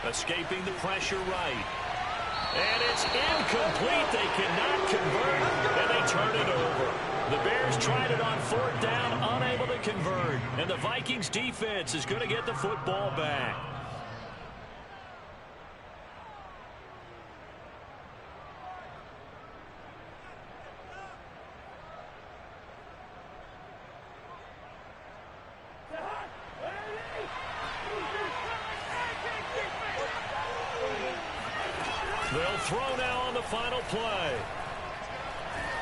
Escaping the pressure right. And it's incomplete. They cannot convert, and they turn it over. The Bears tried it on 4th down, unable to convert. And the Vikings defense is going to get the football back. They'll throw now on the final play.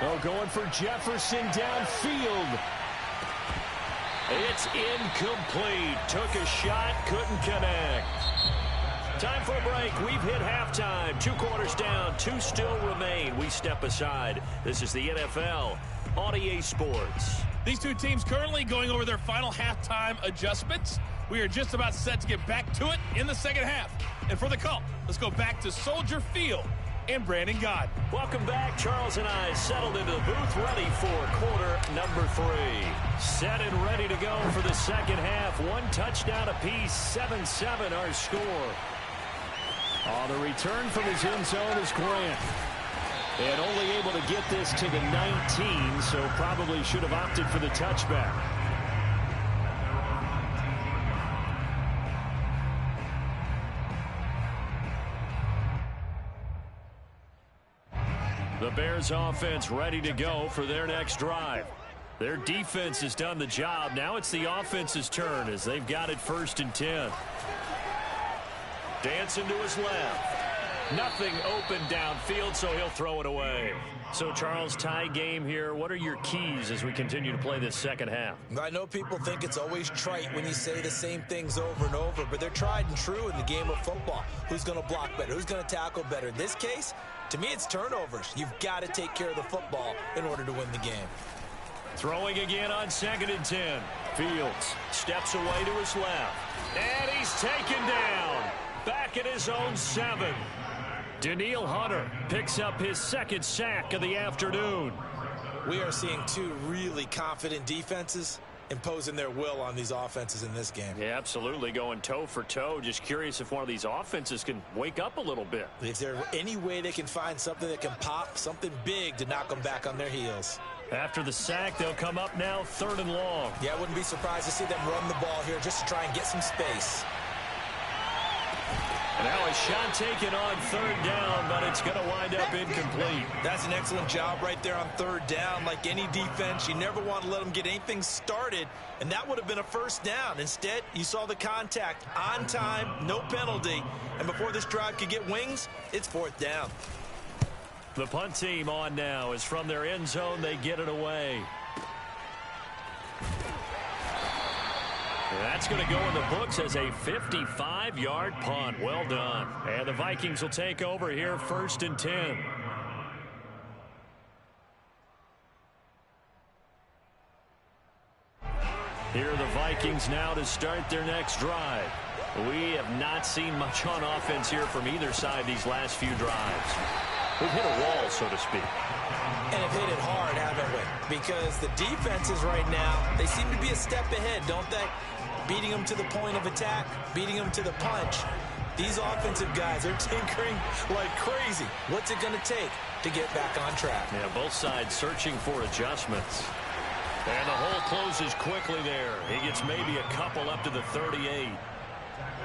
Oh, going for Jefferson downfield. It's incomplete. Took a shot, couldn't connect. Time for a break. We've hit halftime. 2 quarters down. 2 still remain. We step aside. This is the NFL on EA Sports. These two teams currently going over their final halftime adjustments. We are just about set to get back to it in the second half. And for the call, let's go back to Soldier Field and Brandon Gaud. Welcome back. Charles and I settled into the booth, ready for quarter number 3. Set and ready to go for the second half. 1 touchdown apiece, 7-7 our score. On the return from his end zone is Grant. And only able to get this to the 19, so probably should have opted for the touchback. The Bears offense ready to go for their next drive. Their defense has done the job. Now it's the offense's turn as they've got it 1st and 10. Dancing to his left. Nothing open downfield, so he'll throw it away. So, Charles, tie game here. What are your keys as we continue to play this second half? I know people think it's always trite when you say the same things over and over, but they're tried and true in the game of football. Who's going to block better? Who's going to tackle better? In this case, to me, it's turnovers. You've got to take care of the football in order to win the game. Throwing again on 2nd and 10. Fields steps away to his left. And he's taken down. Back at his own 7. Daniil Hunter picks up his 2nd sack of the afternoon. We are seeing 2 really confident defenses imposing their will on these offenses in this game. Yeah, absolutely, going toe for toe. Just curious if one of these offenses can wake up a little bit. Is there any way they can find something that can pop, something big to knock them back on their heels? After the sack, they'll come up now 3rd and long. Yeah, I wouldn't be surprised to see them run the ball here just to try and get some space. Now a shot taken on 3rd down, but it's going to wind up incomplete. That's an excellent job right there on 3rd down. Like any defense, you never want to let them get anything started, and that would have been a 1st down. Instead, you saw the contact on time, no penalty, and before this drive could get wings, it's 4th down. The punt team on now is from their end zone. They get it away. That's going to go in the books as a 55-yard punt. Well done. And the Vikings will take over here 1st and 10. Here are the Vikings now to start their next drive. We have not seen much on offense here from either side these last few drives. We've hit a wall, so to speak. And have hit it hard, haven't we? Because the defenses right now, they seem to be a step ahead, don't they? Beating them to the point of attack, beating them to the punch. These offensive guys, they're tinkering like crazy. What's it going to take to get back on track? Yeah, both sides searching for adjustments. And the hole closes quickly there. He gets maybe a couple up to the 38.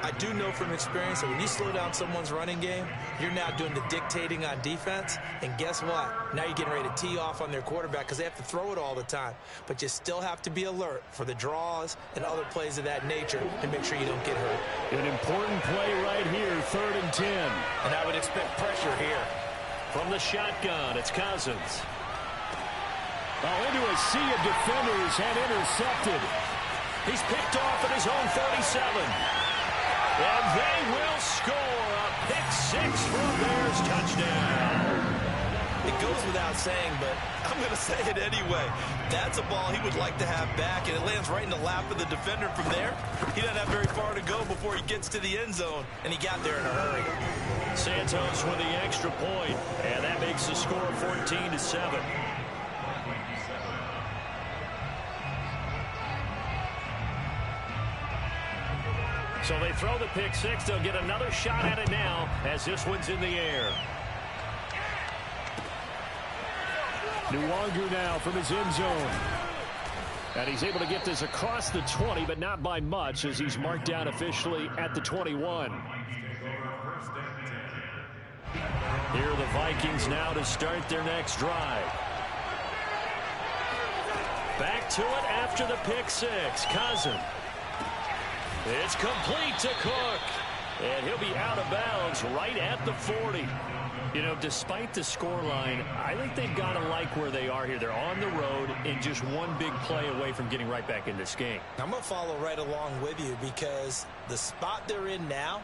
I do know from experience that when you slow down someone's running game, you're now doing the dictating on defense. And guess what? Now you're getting ready to tee off on their quarterback because they have to throw it all the time. But you still have to be alert for the draws and other plays of that nature and make sure you don't get hurt. An important play right here, 3rd and 10. And I would expect pressure here. From the shotgun, it's Cousins. Into a sea of defenders and intercepted. He's picked off at his own 37. And they will score a pick-6 for a Bears touchdown. It goes without saying, but I'm going to say it anyway. That's a ball he would like to have back, and it lands right in the lap of the defender from there. He doesn't have very far to go before he gets to the end zone, and he got there in a hurry. Santos with the extra point, and that makes the score 14-7. So they throw the pick-6. They'll get another shot at it now as this one's in the air. Nwangu now from his end zone. And he's able to get this across the 20, but not by much as he's marked down officially at the 21. Here are the Vikings now to start their next drive. Back to it after the pick-6. Cousins. It's complete to Cook. And he'll be out of bounds right at the 40. You know, despite the scoreline, I think they've got to like where they are here. They're on the road and just one big play away from getting right back in this game. I'm going to follow right along with you because the spot they're in now,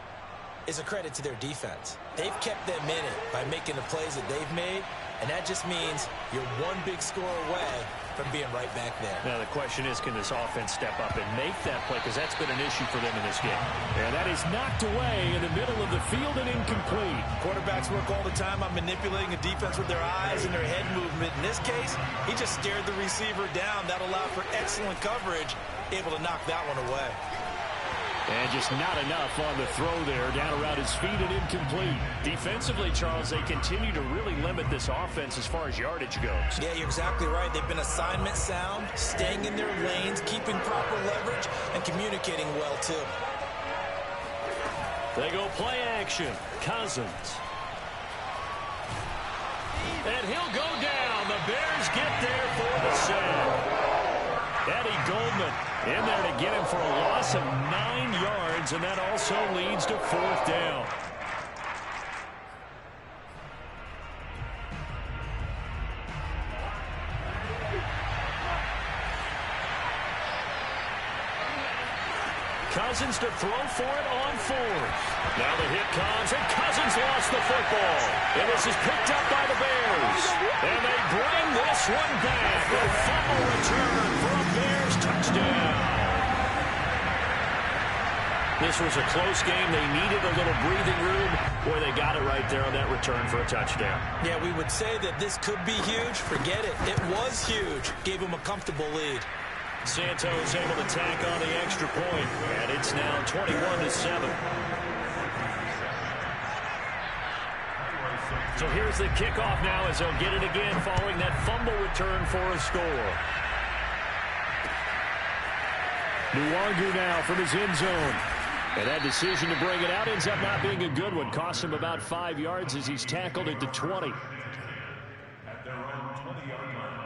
is a credit to their defense. They've kept them in it by making the plays that they've made, and that just means you're one big score away from being right back there. Now the question is, can this offense step up and make that play? Because that's been an issue for them in this game. And that is knocked away in the middle of the field and incomplete. Quarterbacks work all the time on manipulating a defense with their eyes and their head movement. In this case, he just stared the receiver down. That allowed for excellent coverage, able to knock that one away. And just not enough on the throw there, down around his feet and incomplete. Defensively, Charles, they continue to really limit this offense as far as yardage goes. Yeah, you're exactly right. They've been assignment sound, staying in their lanes, keeping proper leverage, and communicating well, too. They go play action. Cousins. And he'll go down. The Bears get there for the sack. Eddie Goldman in there to get him for a loss of 9 yards, and that also leads to 4th down. Cousins to throw for it on 4th. Now the hit comes, and Cousins lost the football. And this is picked up by the Bears. And they bring this one back. A fumble return for a Bears touchdown. This was a close game. They needed a little breathing room. Boy, they got it right there on that return for a touchdown. Yeah, we would say that this could be huge. Forget it. It was huge. Gave them a comfortable lead. Santos able to tack on the extra point, and it's now 21-7. So here's the kickoff now as they'll get it again following that fumble return for a score. Nwangu now from his end zone. And that decision to bring it out ends up not being a good one. Cost him about 5 yards as he's tackled at the 20. At their own 20-yard line.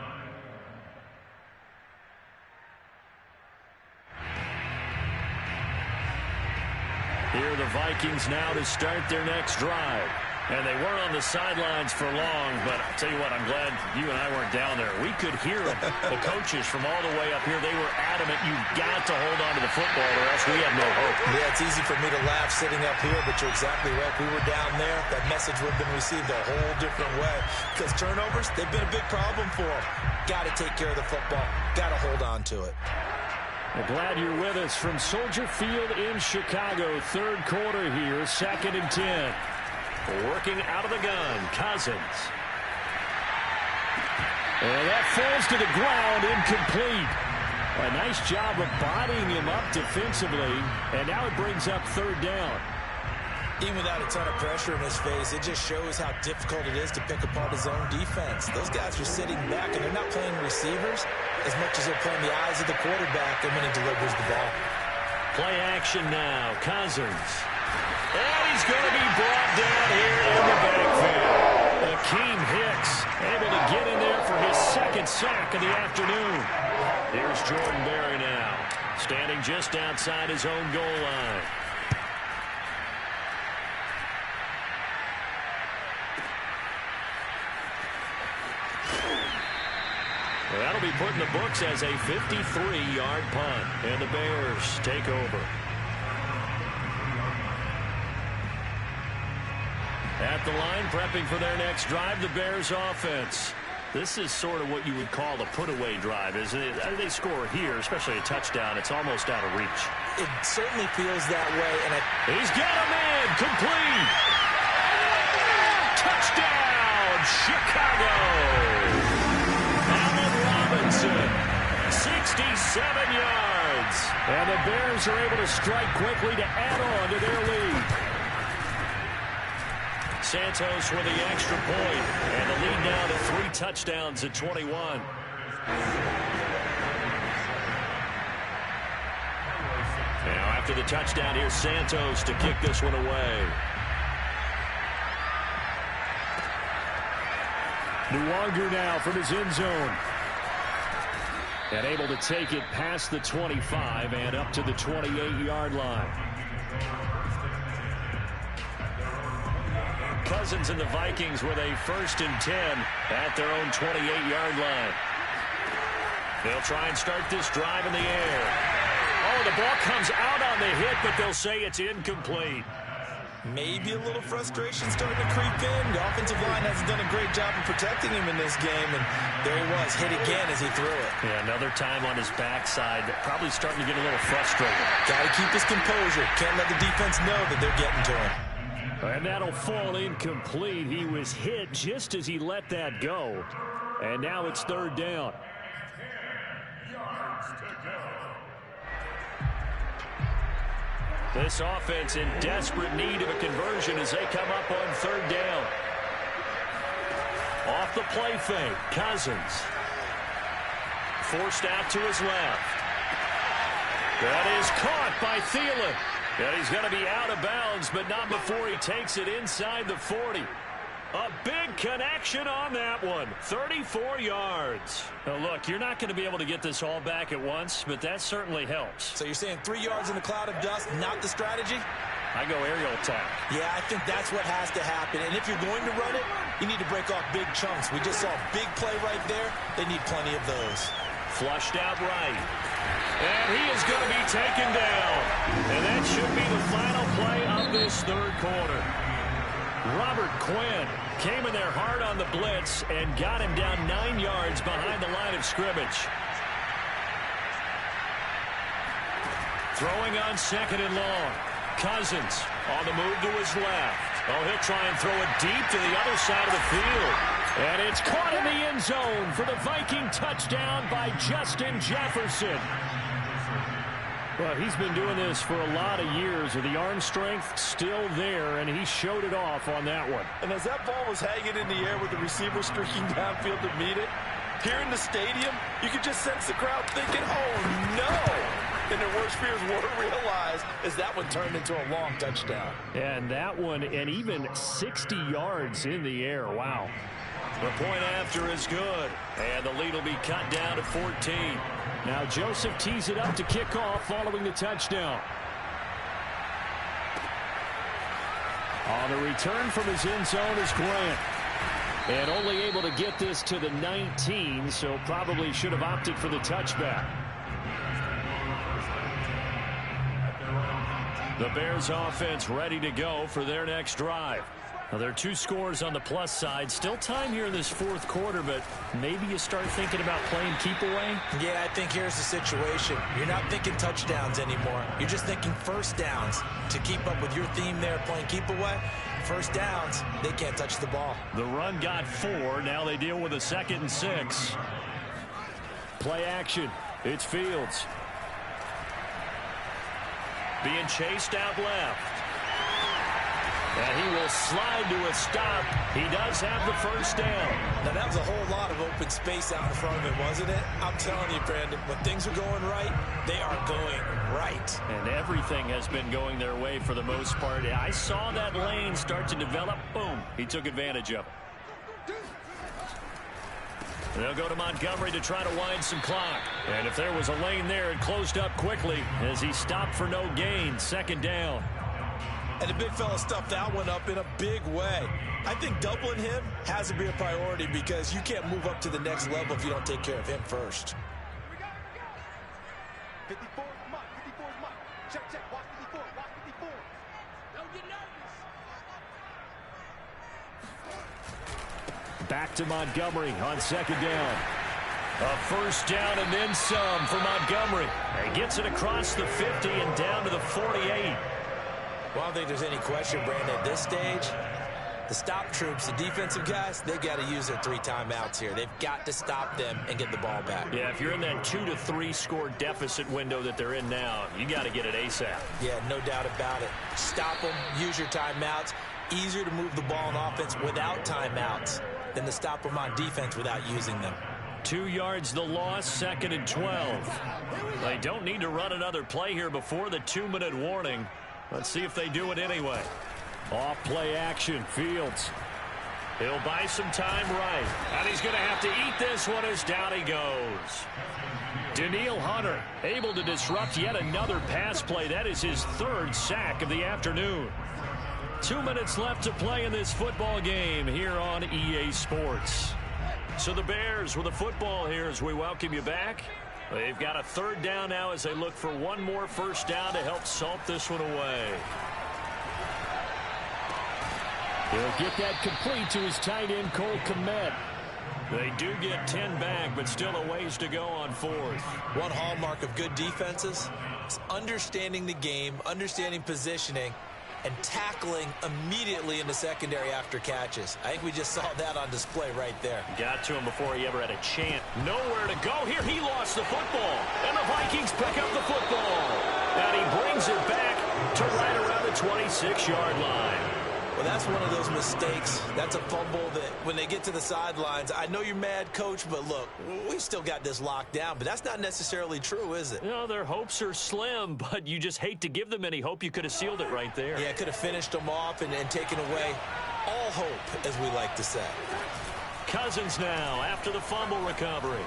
Here are the Vikings now to start their next drive. And they weren't on the sidelines for long, but I'll tell you what, I'm glad you and I weren't down there. We could hear them. The coaches from all the way up here, they were adamant, you've got to hold on to the football or else we have no hope. Yeah, it's easy for me to laugh sitting up here, but you're exactly right. We were down there. That message would have been received a whole different way. Because turnovers, they've been a big problem for them. Got to take care of the football. Got to hold on to it. We're glad you're with us from Soldier Field in Chicago. Third quarter here, 2nd and 10. Working out of the gun, Cousins. And that falls to the ground, incomplete. A nice job of bodying him up defensively, and now it brings up 3rd down. Even without a ton of pressure in his face, it just shows how difficult it is to pick apart his own defense. Those guys are sitting back, and they're not playing receivers as much as they're playing the eyes of the quarterback and when he delivers the ball. Play action now, Cousins. And he's going to be brought down here in the backfield. Akeem Hicks able to get in there for his 2nd sack of the afternoon. Here's Jordan Berry now, standing just outside his own goal line. Well, that'll be put in the books as a 53-yard punt. And the Bears take over. At the line, prepping for their next drive, the Bears offense. This is sort of what you would call a put-away drive, isn't it? They score here, especially a touchdown. It's almost out of reach. It certainly feels that way. And he's got a man, complete. Touchdown, Chicago. Allen Robinson, 67 yards. And the Bears are able to strike quickly to add on to their lead. Santos with the extra point, and the lead now to 3 touchdowns at 21. Now after the touchdown, here's Santos to kick this one away. Nwangu now from his end zone. And able to take it past the 25 and up to the 28-yard line. Cousins and the Vikings with a 1st and 10 at their own 28-yard line. They'll try and start this drive in the air. Oh, the ball comes out on the hit, but they'll say it's incomplete. Maybe a little frustration starting to creep in. The offensive line hasn't done a great job of protecting him in this game, and there he was, hit again as he threw it. Yeah, another time on his backside, probably starting to get a little frustrated. Got to keep his composure. Can't let the defense know that they're getting to him. And that'll fall incomplete. He was hit just as he let that go. And now it's third down. This offense in desperate need of a conversion as they come up on third down. Off the play fake, Cousins. Forced out to his left. That is caught by Thielen. And he's going to be out of bounds, but not before he takes it inside the 40. A big connection on that one. 34 yards. Now, look, you're not going to be able to get this all back at once, but that certainly helps. So you're saying 3 yards in a cloud of dust, not the strategy? I go aerial attack. Yeah, I think that's what has to happen. And if you're going to run it, you need to break off big chunks. We just saw a big play right there. They need plenty of those. Flushed out right. And he is going to be taken down. And that should be the final play of this third quarter. Robert Quinn came in there hard on the blitz and got him down 9 yards behind the line of scrimmage. Throwing on second and long. Cousins on the move to his left. Oh, he'll try and throw it deep to the other side of the field. And it's caught in the end zone for the Viking touchdown by Justin Jefferson. Well, he's been doing this for a lot of years with the arm strength still there, and he showed it off on that one. And as that ball was hanging in the air with the receiver streaking downfield to meet it, here in the stadium, you could just sense the crowd thinking, oh, no! And their worst fears were realized as that one turned into a long touchdown. And that one, and even 60 yards in the air. Wow. The point after is good. And the lead will be cut down to 14. Now Joseph tees it up to kick off following the touchdown. On the return from his end zone is Grant. And only able to get this to the 19, so probably should have opted for the touchback. The Bears offense ready to go for their next drive. Now, there are 2 scores on the plus side. Still time here in this fourth quarter, but maybe you start thinking about playing keep away? Yeah, I think here's the situation. You're not thinking touchdowns anymore. You're just thinking first downs. To keep up with your theme there, playing keep away, first downs, they can't touch the ball. The run got 4. Now they deal with a 2nd and 6. Play action. It's Fields. Being chased out left. And he will slide to a stop. He does have the first down. Now, that was a whole lot of open space out in front of him, wasn't it? I'm telling you, Brandon, when things are going right, they are going right. And everything has been going their way for the most part. I saw that lane start to develop. Boom. He took advantage of it. They'll go to Montgomery to try to wind some clock. And if there was a lane there, it closed up quickly as he stopped for no gain. 2nd down. And the big fella stuffed that one up in a big way. I think doubling him has to be a priority because you can't move up to the next level if you don't take care of him first. 54 is Mike. 54 is Mike. Check, check. Watch 54. Watch 54. Don't get nervous. Back to Montgomery on 2nd down. A first down and then some for Montgomery. He gets it across the 50 and down to the 48. Well, I don't think there's any question, Brandon, at this stage, the stop troops, the defensive guys, they got to use their 3 timeouts here. They've got to stop them and get the ball back. Yeah, if you're in that 2 to 3 score deficit window that they're in now, you got to get it ASAP. Yeah, no doubt about it. Stop them, use your timeouts. Easier to move the ball on offense without timeouts than to stop them on defense without using them. 2 yards the loss, 2nd and 12. They don't need to run another play here before the 2-minute warning. Let's see if they do it anyway. Off play action, Fields. He'll buy some time right. And he's going to have to eat this one as down he goes. Daniil Hunter able to disrupt yet another pass play. That is his 3rd sack of the afternoon. 2 minutes left to play in this football game here on EA Sports. So the Bears with the football here as we welcome you back. They've got a 3rd down now as they look for one more first down to help salt this one away. He'll get that complete to his tight end, Cole Kmet. They do get 10 back, but still a ways to go on fourth. One hallmark of good defenses is understanding the game, understanding positioning, and tackling immediately in the secondary after catches. I think we just saw that on display right there. Got to him before he ever had a chance. Nowhere to go here. He lost the football. And the Vikings pick up the football. And he brings it back to right around the 26-yard line. Well, that's one of those mistakes. That's a fumble that when they get to the sidelines, I know you're mad, Coach, but look, we still got this locked down. But that's not necessarily true, is it? You know, their hopes are slim, but you just hate to give them any hope. You could have sealed it right there. Yeah, could have finished them off and taken away all hope, as we like to say. Cousins now after the fumble recovery.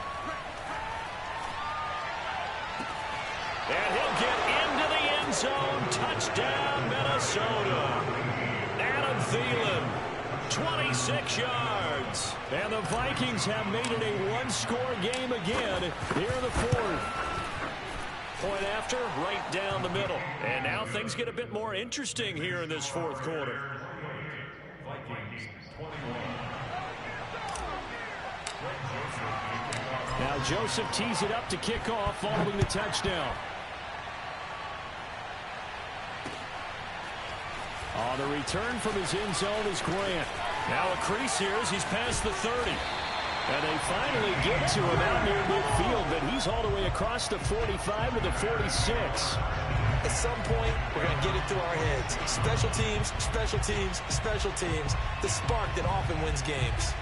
And he'll get into the end zone. Touchdown, Minnesota. Thielen, 26 yards. And the Vikings have made it a one-score game again here in the fourth. Point after, right down the middle. And now things get a bit more interesting here in this fourth quarter. Vikings 21. Now Joseph tees it up to kick off following the touchdown. On the return from his end zone is Grant. Now a crease here as he's past the 30. And they finally get to him out near midfield, but he's all the way across the 45 to the 46. At some point, we're going to get it through our heads. Special teams, special teams, special teams. The spark that often wins games.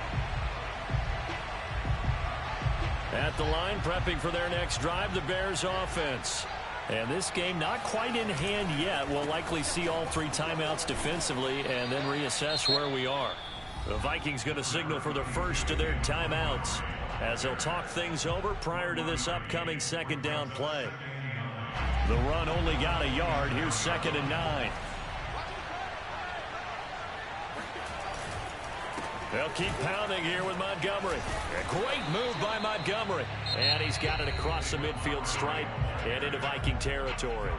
At the line, prepping for their next drive, the Bears offense. And this game not quite in hand yet. We'll likely see all three timeouts defensively and then reassess where we are. The Vikings going to signal for the first of their timeouts as they'll talk things over prior to this upcoming second down play. The run only got a yard. Here's 2nd and 9. They'll keep pounding here with Montgomery. A great move by Montgomery. And he's got it across the midfield stripe and into Viking territory.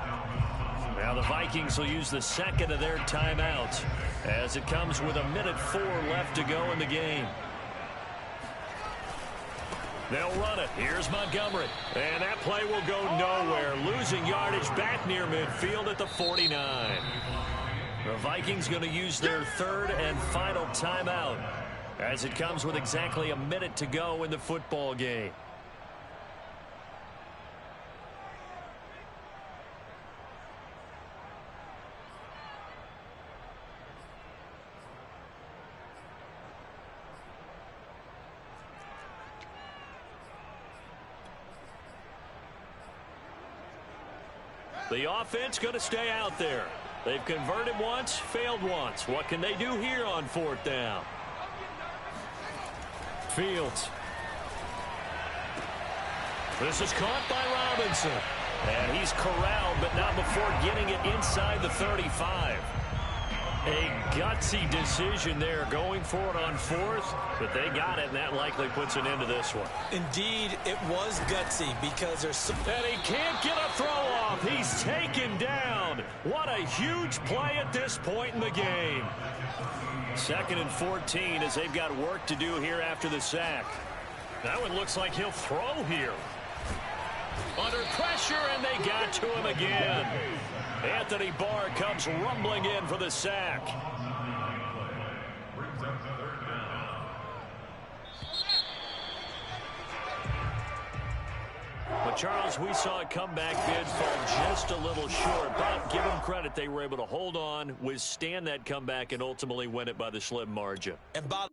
Now the Vikings will use the second of their timeouts as it comes with 1:04 left to go in the game. They'll run it. Here's Montgomery. And that play will go nowhere. Losing yardage back near midfield at the 49. The Vikings going to use their third and final timeout as it comes with exactly a minute to go in the football game. The offense going to stay out there. They've converted once, failed once. What can they do here on 4th down? Fields. This is caught by Robinson. And he's corralled, but not before getting it inside the 35. A gutsy decision there going for it on 4th, but they got it, and that likely puts an end to this one. Indeed, it was gutsy because there's some... And he can't get a throw off. He's taken down. What a huge play at this point in the game. 2nd and 14 as they've got work to do here after the sack. That one looks like he'll throw here. Under pressure, and they got to him again. Anthony Barr comes rumbling in for the sack. But, Charles, we saw a comeback bid fall just a little short, but give them credit. They were able to hold on, withstand that comeback, and ultimately win it by the slim margin. And Bob...